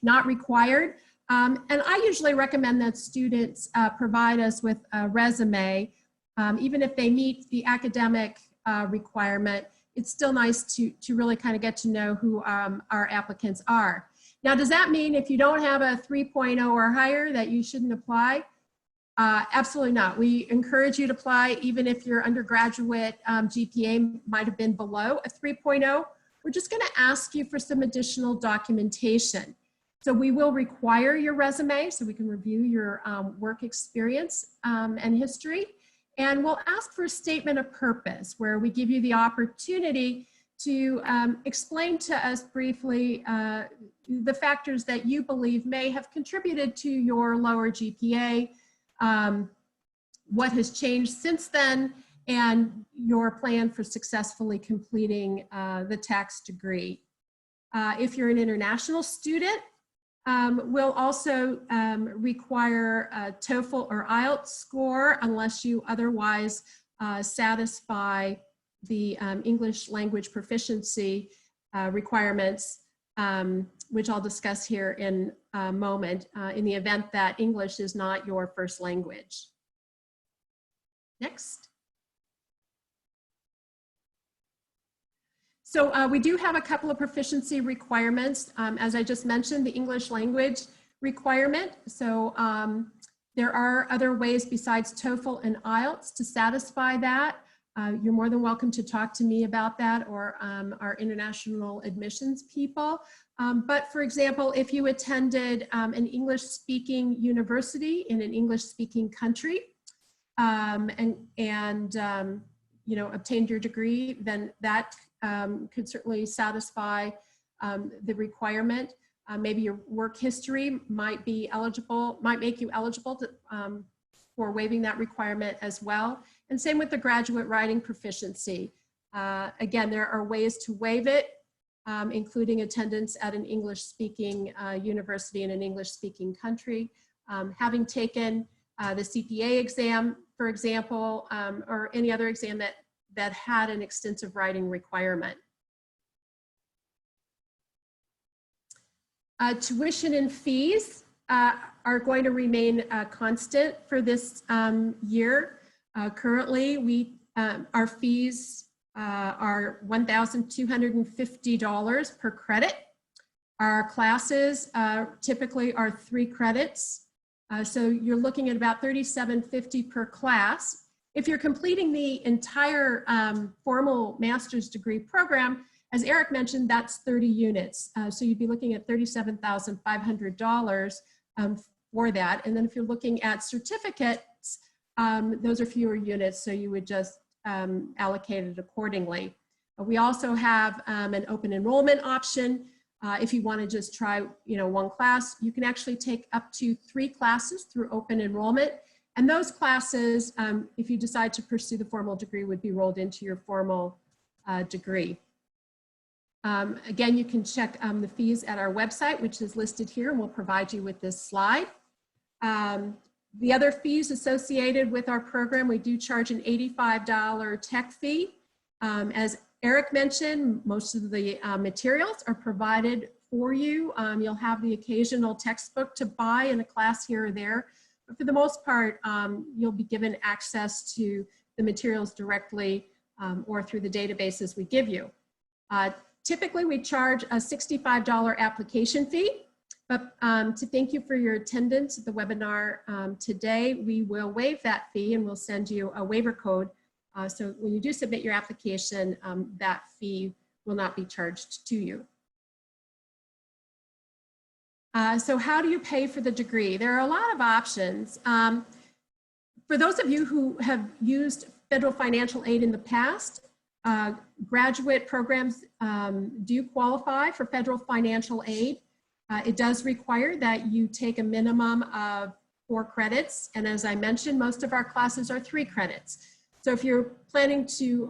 not required. And I usually recommend that students provide us with a resume. Even if they meet the academic requirement, it's still nice to really kind of get to know who our applicants are. Now, does that mean if you don't have a 3.0 or higher that you shouldn't apply? Absolutely not. We encourage you to apply even if your undergraduate GPA might have been below a 3.0. We're just going to ask you for some additional documentation. So we will require your resume so we can review your work experience and history. And we'll ask for a statement of purpose where we give you the opportunity to explain to us briefly the factors that you believe may have contributed to your lower GPA, what has changed since then, and your plan for successfully completing the tax degree. If you're an international student, we'll also require a TOEFL or IELTS score unless you otherwise satisfy the English language proficiency requirements, which I'll discuss here in a moment, in the event that English is not your first language. Next. So we do have a couple of proficiency requirements. As I just mentioned, the English language requirement. So there are other ways besides TOEFL and IELTS to satisfy that. You're more than welcome to talk to me about that or our international admissions people. But for example, if you attended an English-speaking university in an English-speaking country and you know, obtained your degree, then that could certainly satisfy the requirement. Maybe your work history might be eligible, might make you eligible to, for waiving that requirement as well. And same with the graduate writing proficiency. Again, there are ways to waive it, including attendance at an English-speaking university in an English-speaking country. Having taken the CPA exam, for example, or any other exam that had an extensive writing requirement. Tuition and fees are going to remain constant for this year. Currently, our fees are $1,250 per credit. Our classes typically are 3 credits. So you're looking at about $37.50 per class. If you're completing the entire formal master's degree program, as Eric mentioned, that's 30 units. So you'd be looking at $37,500 for that. And then if you're looking at certificates, those are fewer units, so you would just allocate it accordingly. We also have an open enrollment option If you want to just try, one class, you can actually take up to 3 classes through open enrollment. And those classes, if you decide to pursue the formal degree, would be rolled into your formal degree. Again, you can check the fees at our website, which is listed here, and we'll provide you with this slide. The other fees associated with our program, we do charge an $85 tech fee. As Eric mentioned, most of the materials are provided for you. You'll have the occasional textbook to buy in a class here or there, but for the most part, you'll be given access to the materials directly or through the databases we give you. Typically, we charge a $65 application fee. But to thank you for your attendance at the webinar today, we will waive that fee and we'll send you a waiver code. So when you do submit your application, that fee will not be charged to you. So how do you pay for the degree? There are a lot of options. For those of you who have used federal financial aid in the past, graduate programs do qualify for federal financial aid. It does require that you take a minimum of 4 credits. And as I mentioned, most of our classes are 3 credits. So if you're planning to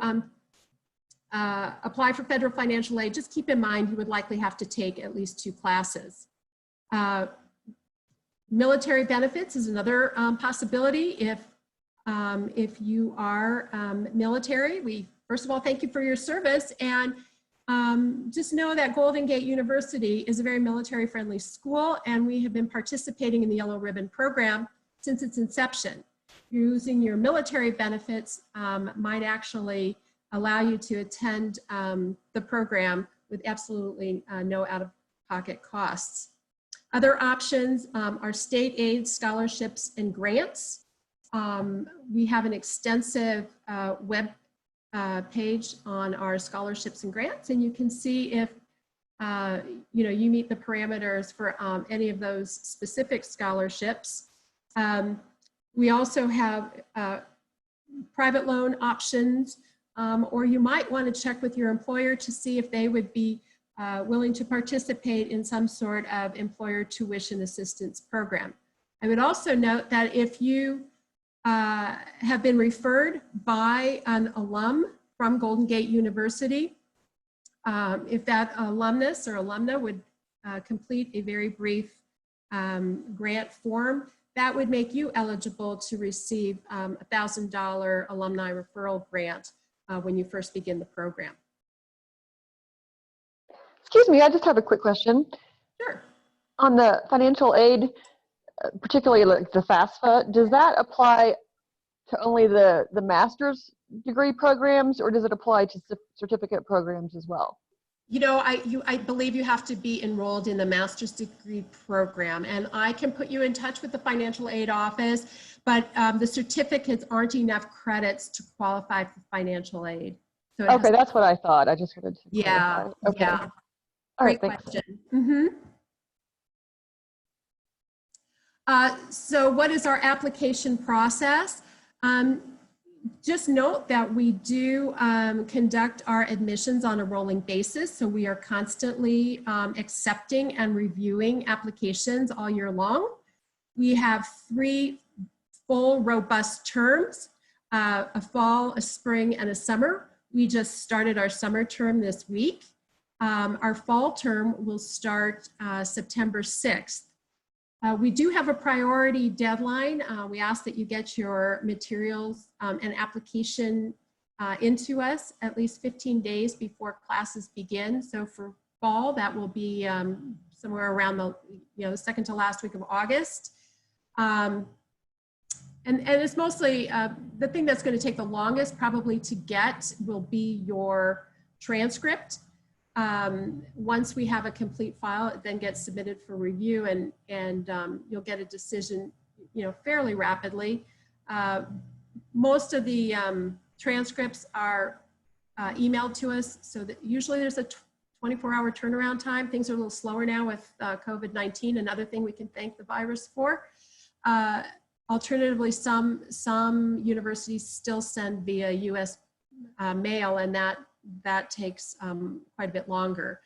apply for federal financial aid, just keep in mind you would likely have to take at least 2 classes. Military benefits is another possibility. If you are military, we first of all thank you for your service, and just know that Golden Gate University is a very military-friendly school, and we have been participating in the Yellow Ribbon program since its inception. Using your military benefits might actually allow you to attend the program with absolutely no out-of-pocket costs. Other options are state aid, scholarships, and grants. We have an extensive web page on our scholarships and grants, and you can see if you meet the parameters for any of those specific scholarships. We also have private loan options, or you might want to check with your employer to see if they would be willing to participate in some sort of employer tuition assistance program. I would also note that if you have been referred by an alum from Golden Gate University, if that alumnus or alumna would complete a very brief grant form, that would make you eligible to receive a $1,000 alumni referral grant when you first begin the program. Excuse me, I just have a quick question. Sure. On the financial aid, particularly like the FAFSA, does that apply to only the master's degree programs, or does it apply to certificate programs as well? I believe you have to be enrolled in the master's degree program, and I can put you in touch with the financial aid office, but the certificates aren't enough credits to qualify for financial aid. So okay, that's what I thought. I just wanted to clarify. Okay. Yeah. All right, Great thanks. question. So what is our application process? Just note that we do conduct our admissions on a rolling basis. So we are constantly accepting and reviewing applications all year long. We have 3 full robust terms, a fall, a spring, and a summer. We just started our summer term this week. Our fall term will start September 6th. We do have a priority deadline. We ask that you get your materials and application into us at least 15 days before classes begin. So for fall, that will be somewhere around the second to last week of August. And it's mostly, the thing that's going to take the longest probably to get will be your transcript. Once we have a complete file, it then gets submitted for review, and you'll get a decision, fairly rapidly. Most of the transcripts are emailed to us, so that usually there's a 24-hour turnaround time. Things are a little slower now with COVID-19, another thing we can thank the virus for. Alternatively, some universities still send via US mail, and that takes quite a bit longer.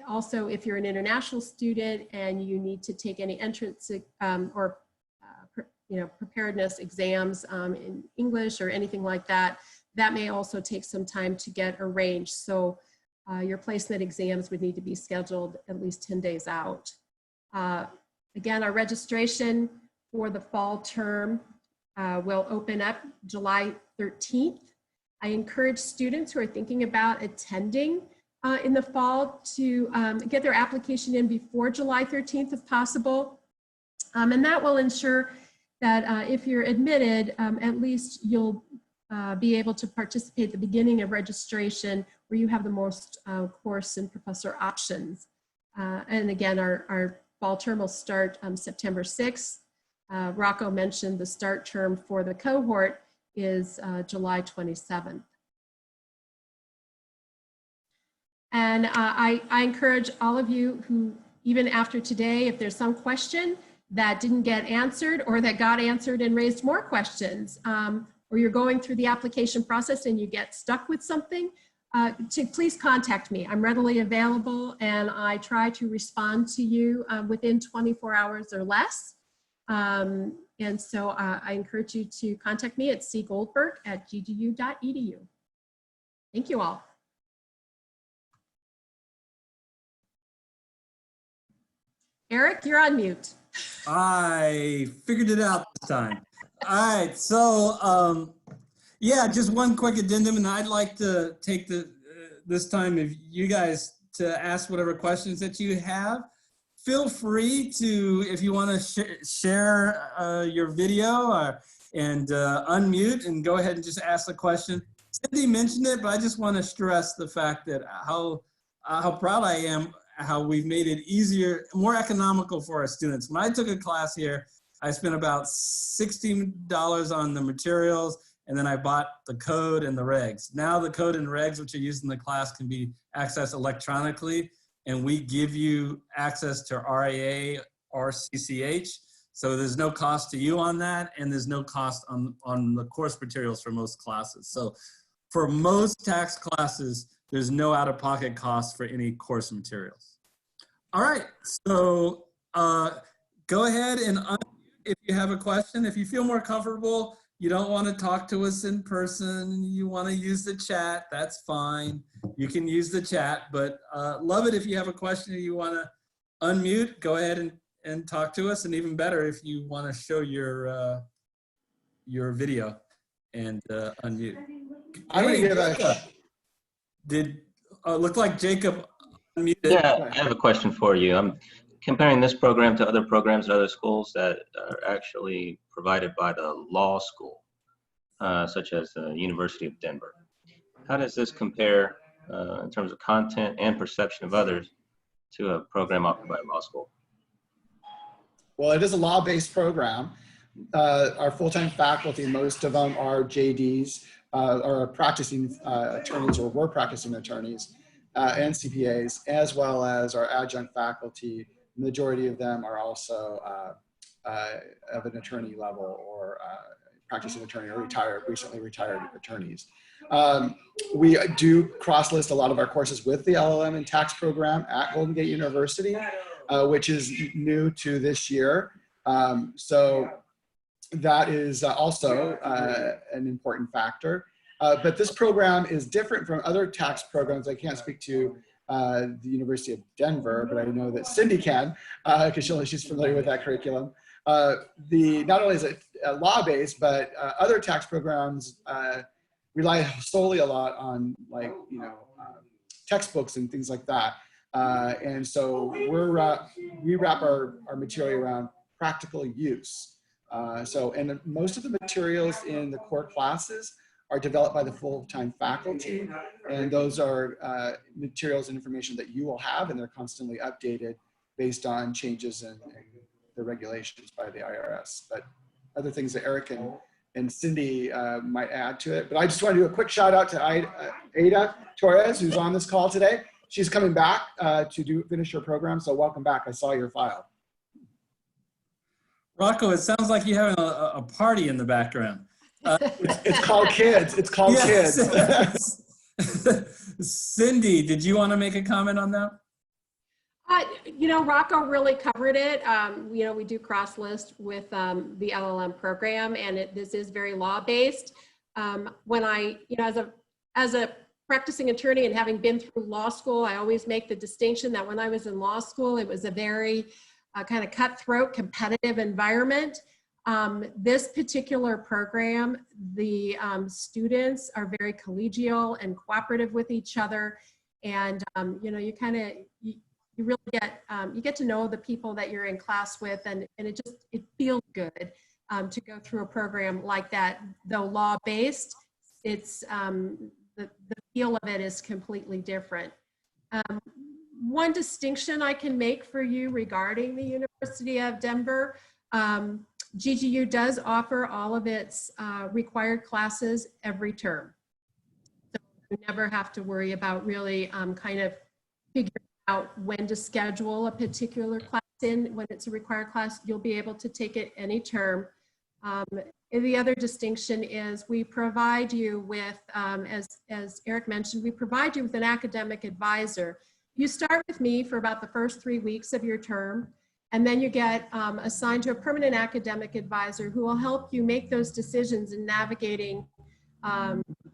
Also, if you're an international student and you need to take any entrance preparedness exams in English or anything like that, that may also take some time to get arranged. So your placement exams would need to be scheduled at least 10 days out. Again, our registration for the fall term will open up July 13th. I encourage students who are thinking about attending in the fall to get their application in before July 13th if possible. And that will ensure that if you're admitted, at least you'll be able to participate at the beginning of registration where you have the most course and professor options. And again, our fall term will start September 6th. Rocco mentioned the start term for the cohort is July 27th. And I encourage all of you who, even after today, if there's some question that didn't get answered or that got answered and raised more questions, or you're going through the application process and you get stuck with something, to please contact me. I'm readily available and I try to respond to you within 24 hours or less. And so I encourage you to contact me at cgoldberg@ggu.edu. Thank you all. Eric, you're on mute. I figured it out this time. All right, so yeah, just one quick addendum, and I'd like to take this time of you guys to ask whatever questions that you have. Feel free to, if you want to share your video and unmute and go ahead and just ask the question. Cindy mentioned it, but I just want to stress the fact that how proud I am how we've made it easier, more economical for our students. When I took a class here, I spent about $16 on the materials, and then I bought the code and the regs. Now the code and regs which are used in the class can be accessed electronically, and we give you access to RAA or CCH. So there's no cost to you on that, and there's no cost on the course materials for most classes. So for most tax classes, there's no out-of-pocket cost for any course materials. All right, so go ahead and unmute if you have a question. If you feel more comfortable, you don't want to talk to us in person, you want to use the chat, that's fine. You can use the chat, but love it if you have a question and you want to unmute, go ahead and talk to us, and even better if you want to show your video and unmute. I'm going to give a... Did look like Jacob unmuted? Yeah, I have a question for you. I'm comparing this program to other programs at other schools that are actually provided by the law school, such as the University of Denver. How does this compare in terms of content and perception of others to a program offered by a law school? Well, it is a law-based program. Our full-time faculty, most of them are JDs, are practicing attorneys or were practicing attorneys and CPAs, as well as our adjunct faculty. The majority of them are also of an attorney level or practicing attorney or recently retired attorneys. We do cross-list a lot of our courses with the LLM and tax program at Golden Gate University, which is new to this year. So that is also an important factor. But this program is different from other tax programs. I can't speak to the University of Denver, but I know that Cindy can, because she's familiar with that curriculum. Not only is it law-based, but other tax programs rely solely a lot on, like, textbooks and things like that. And so we wrap our material around practical use. And most of the materials in the core classes are developed by the full-time faculty, and those are materials and information that you will have, and they're constantly updated based on changes in the regulations by the IRS. But other things that Eric and Cindy might add to it. But I just want to do a quick shout out to Ada Torres, who's on this call today. She's coming back to finish her program, so welcome back. I saw your file. Rocco, it sounds like you're having a party in the background. It's called kids. It's called kids. Cindy, did you want to make a comment on that? Rocco really covered it. We do cross list with the LLM program, and this is very law-based. When I, as a practicing attorney and having been through law school, I always make the distinction that when I was in law school, it was a very kind of cutthroat, competitive environment. This particular program, the students are very collegial and cooperative with each other, and you really get to know the people that you're in class with, and it feels good to go through a program like that. Though law-based, it's the feel of it is completely different. One distinction I can make for you regarding the University of Denver, GGU does offer all of its required classes every term. So you never have to worry about really kind of figuring out when to schedule a particular class in. When it's a required class, you'll be able to take it any term. The other distinction is we provide you with, as Eric mentioned, we provide you with an academic advisor. You start with me for about the first 3 weeks of your term, and then you get assigned to a permanent academic advisor who will help you make those decisions in navigating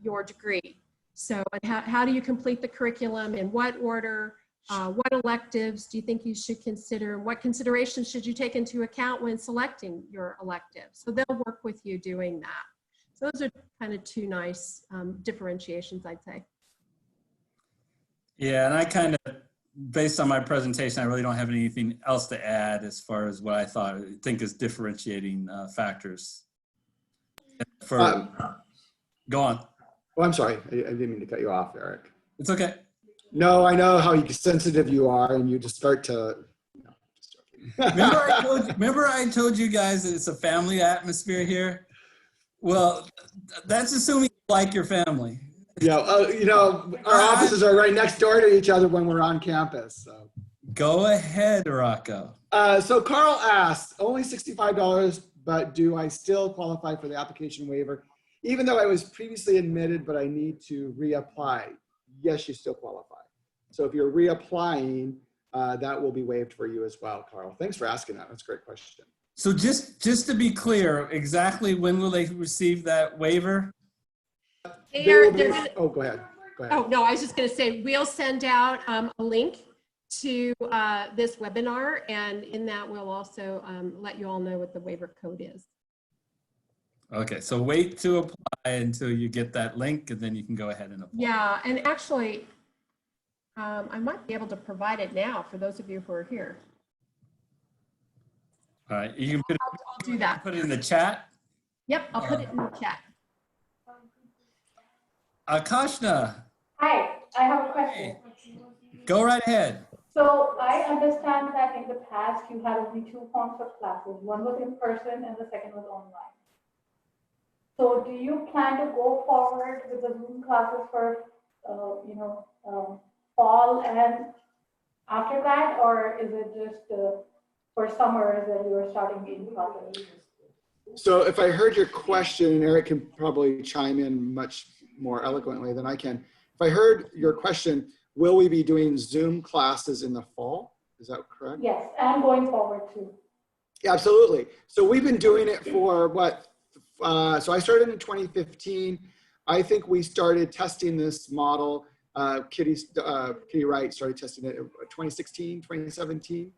your degree. So how do you complete the curriculum, in what order, what electives do you think you should consider, what considerations should you take into account when selecting your elective? So they'll work with you doing that. So those are kind of two nice differentiations, I'd say. Yeah, and I kind of, based on my presentation, I really don't have anything else to add as far as what I think is differentiating factors. Go on. Oh, I'm sorry. I didn't mean to cut you off, Eric. It's okay. No, I know how sensitive you are, and you just start to. Remember I told you guys that it's a family atmosphere here? Well, that's assuming you like your family. Yeah, our offices are right next door to each other when we're on campus. So. Go ahead, Rocco. So Carl asked, only $65, but do I still qualify for the application waiver? Even though I was previously admitted, but I need to reapply. Yes, you still qualify. So if you're reapplying, that will be waived for you as well, Carl. Thanks for asking that. That's a great question. So just to be clear, exactly when will they receive that waiver? Oh, go ahead. Oh, no, I was just going to say, we'll send out a link to this webinar, and in that we'll also let you all know what the waiver code is. Okay, so wait to apply until you get that link, and then you can go ahead and apply. Yeah, and actually, I might be able to provide it now for those of you who are here. All right, you can put I'll do that. Put it in the chat. Yep, I'll put it in the chat. Akashna. Hi, I have a question. Go right ahead. So I understand that in the past you had only two forms of classes. One was in person and the second was online. So do you plan to go forward with the Zoom classes for, fall and after that, or is it just for summer that you are starting in classes? So if I heard your question, and Eric can probably chime in much more eloquently than I can. If I heard your question, will we be doing Zoom classes in the fall? Is that correct? Yes, and going forward too. Yeah, absolutely. So we've been doing it for what? So I started in 2015. I think we started testing this model. Kitty Wright started testing it in 2016, 2017.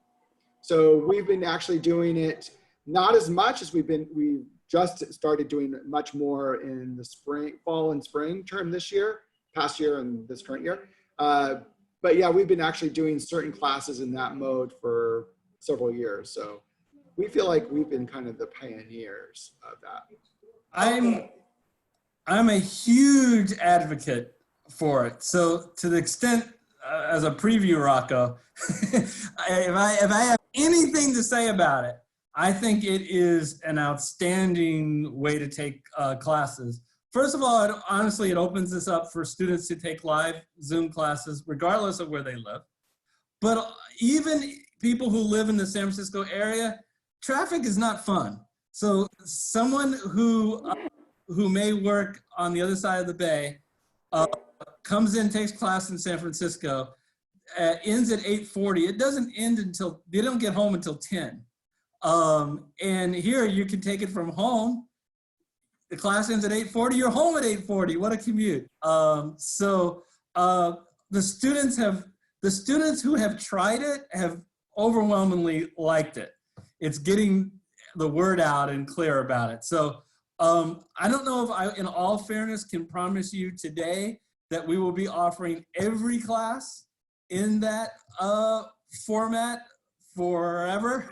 So we've been actually doing it not as much as we just started doing it much more in the fall and spring term this year, past year and this current year. But yeah, we've been actually doing certain classes in that mode for several years. So we feel like we've been kind of the pioneers of that. I'm a huge advocate for it. So to the extent, as a preview, Rocco, if I have anything to say about it, I think it is an outstanding way to take classes. First of all, honestly, it opens this up for students to take live Zoom classes, regardless of where they live. But even people who live in the San Francisco area, traffic is not fun. So someone who may work on the other side of the bay comes in, takes class in San Francisco. ends at 8:40. It doesn't end until, they don't get home until 10. And here you can take it from home. The class ends at 8:40, you're home at 8:40. What a commute. The students who have tried it have overwhelmingly liked it. It's getting the word out and clear about it. So I don't know if I, in all fairness, can promise you today that we will be offering every class in that format forever.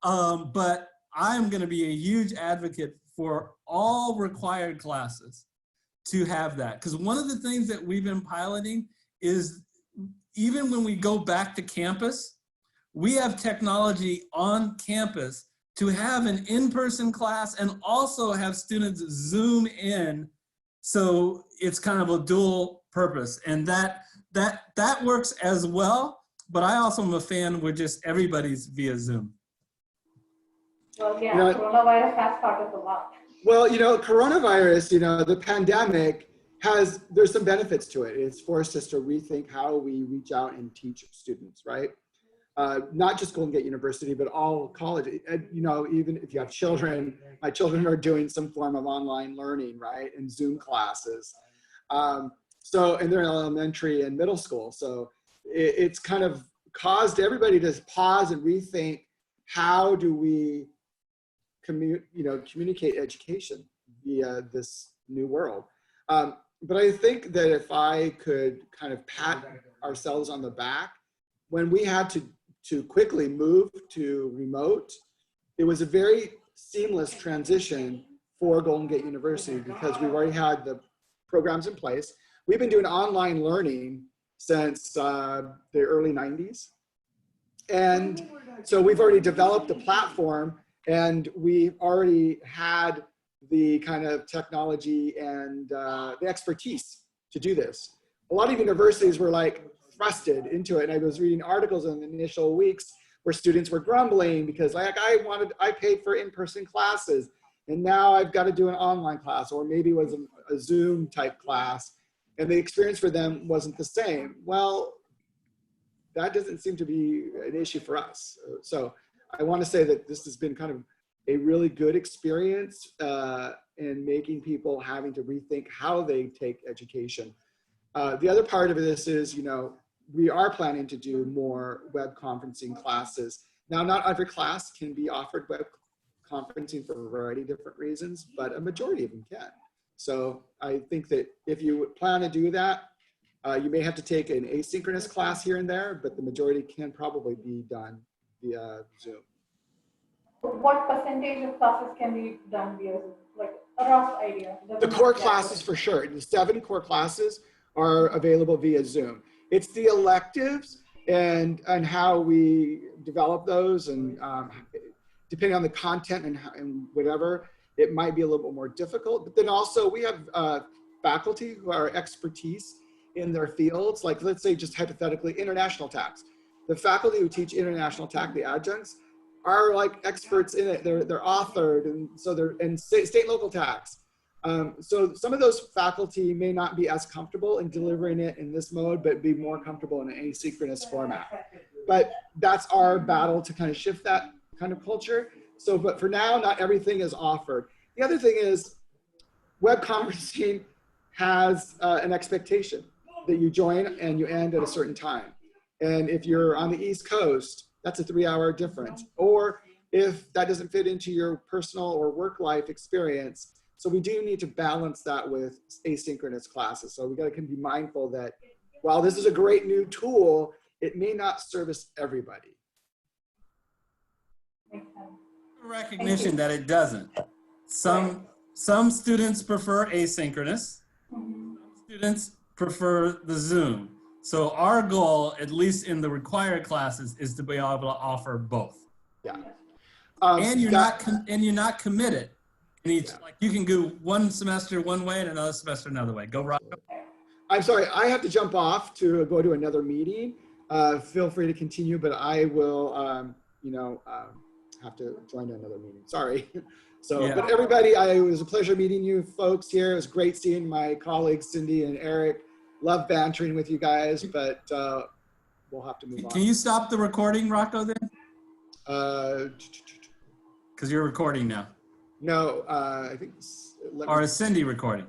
But I'm going to be a huge advocate for all required classes to have that. Because one of the things that we've been piloting is even when we go back to campus, we have technology on campus to have an in-person class and also have students Zoom in. So it's kind of a dual purpose. And that works as well. But I also am a fan where just everybody's via Zoom. Well, yeah, coronavirus has taught us a lot. Well, coronavirus, the pandemic there's some benefits to it. It's forced us to rethink how we reach out and teach students, right? Not just Golden Gate University, but all college. Even if you have children, my children are doing some form of online learning, right? And Zoom classes. And they're in elementary and middle school. So it's kind of caused everybody to pause and rethink, how do we communicate education via this new world. But I think that if I could kind of pat ourselves on the back, when we had to quickly move to remote, it was a very seamless transition for Golden Gate University because we've already had the programs in place. We've been doing online learning since the early 90s. And so we've already developed the platform, and we already had the kind of technology and the expertise to do this. A lot of universities were like thrusted into it. And I was reading articles in the initial weeks where students were grumbling because I paid for in-person classes and now I've got to do an online class, or maybe it was a Zoom type class, and the experience for them wasn't the same. Well, that doesn't seem to be an issue for us. So I want to say that this has been kind of a really good experience in making people having to rethink how they take education. The other part of this is, we are planning to do more web conferencing classes. Now, not every class can be offered web conferencing for a variety of different reasons, but a majority of them can. So I think that if you plan to do that, you may have to take an asynchronous class here and there, but the majority can probably be done via Zoom. What percentage of classes can be done via Zoom? Like a rough idea. The core classes for sure. The 7 core classes are available via Zoom. It's the electives and how we develop those, and depending on the content and whatever, it might be a little bit more difficult. But then also we have faculty who are expertise in their fields. Like, let's say just hypothetically, international tax. The faculty who teach international tax, the adjuncts, are like experts in it. They're authored, and so they're in state and local tax. So some of those faculty may not be as comfortable in delivering it in this mode, but be more comfortable in an asynchronous format. But that's our battle to kind of shift that kind of culture. So, but for now, not everything is offered. The other thing is web conferencing has an expectation that you join and you end at a certain time. And if you're on the East Coast, that's a 3-hour difference. Or if that doesn't fit into your personal or work life experience. So we do need to balance that with asynchronous classes. So we got to be mindful that while this is a great new tool, it may not service everybody. Recognition that it doesn't. Some students prefer asynchronous. Some students prefer the Zoom. So our goal, at least in the required classes, is to be able to offer both. Yeah. And you're not committed. Like you can go one semester one way and another semester another way. Go Rocco. I'm sorry, I have to jump off to go to another meeting. Feel free to continue, but I will, have to join another meeting. Sorry. So, yeah. But everybody, it was a pleasure meeting you folks here. It was great seeing my colleagues, Cindy and Eric. Love bantering with you guys, but we'll have to move on. Can you stop the recording, Rocco, then? Uh, Because you're recording now. no, I think. Or is Cindy recording?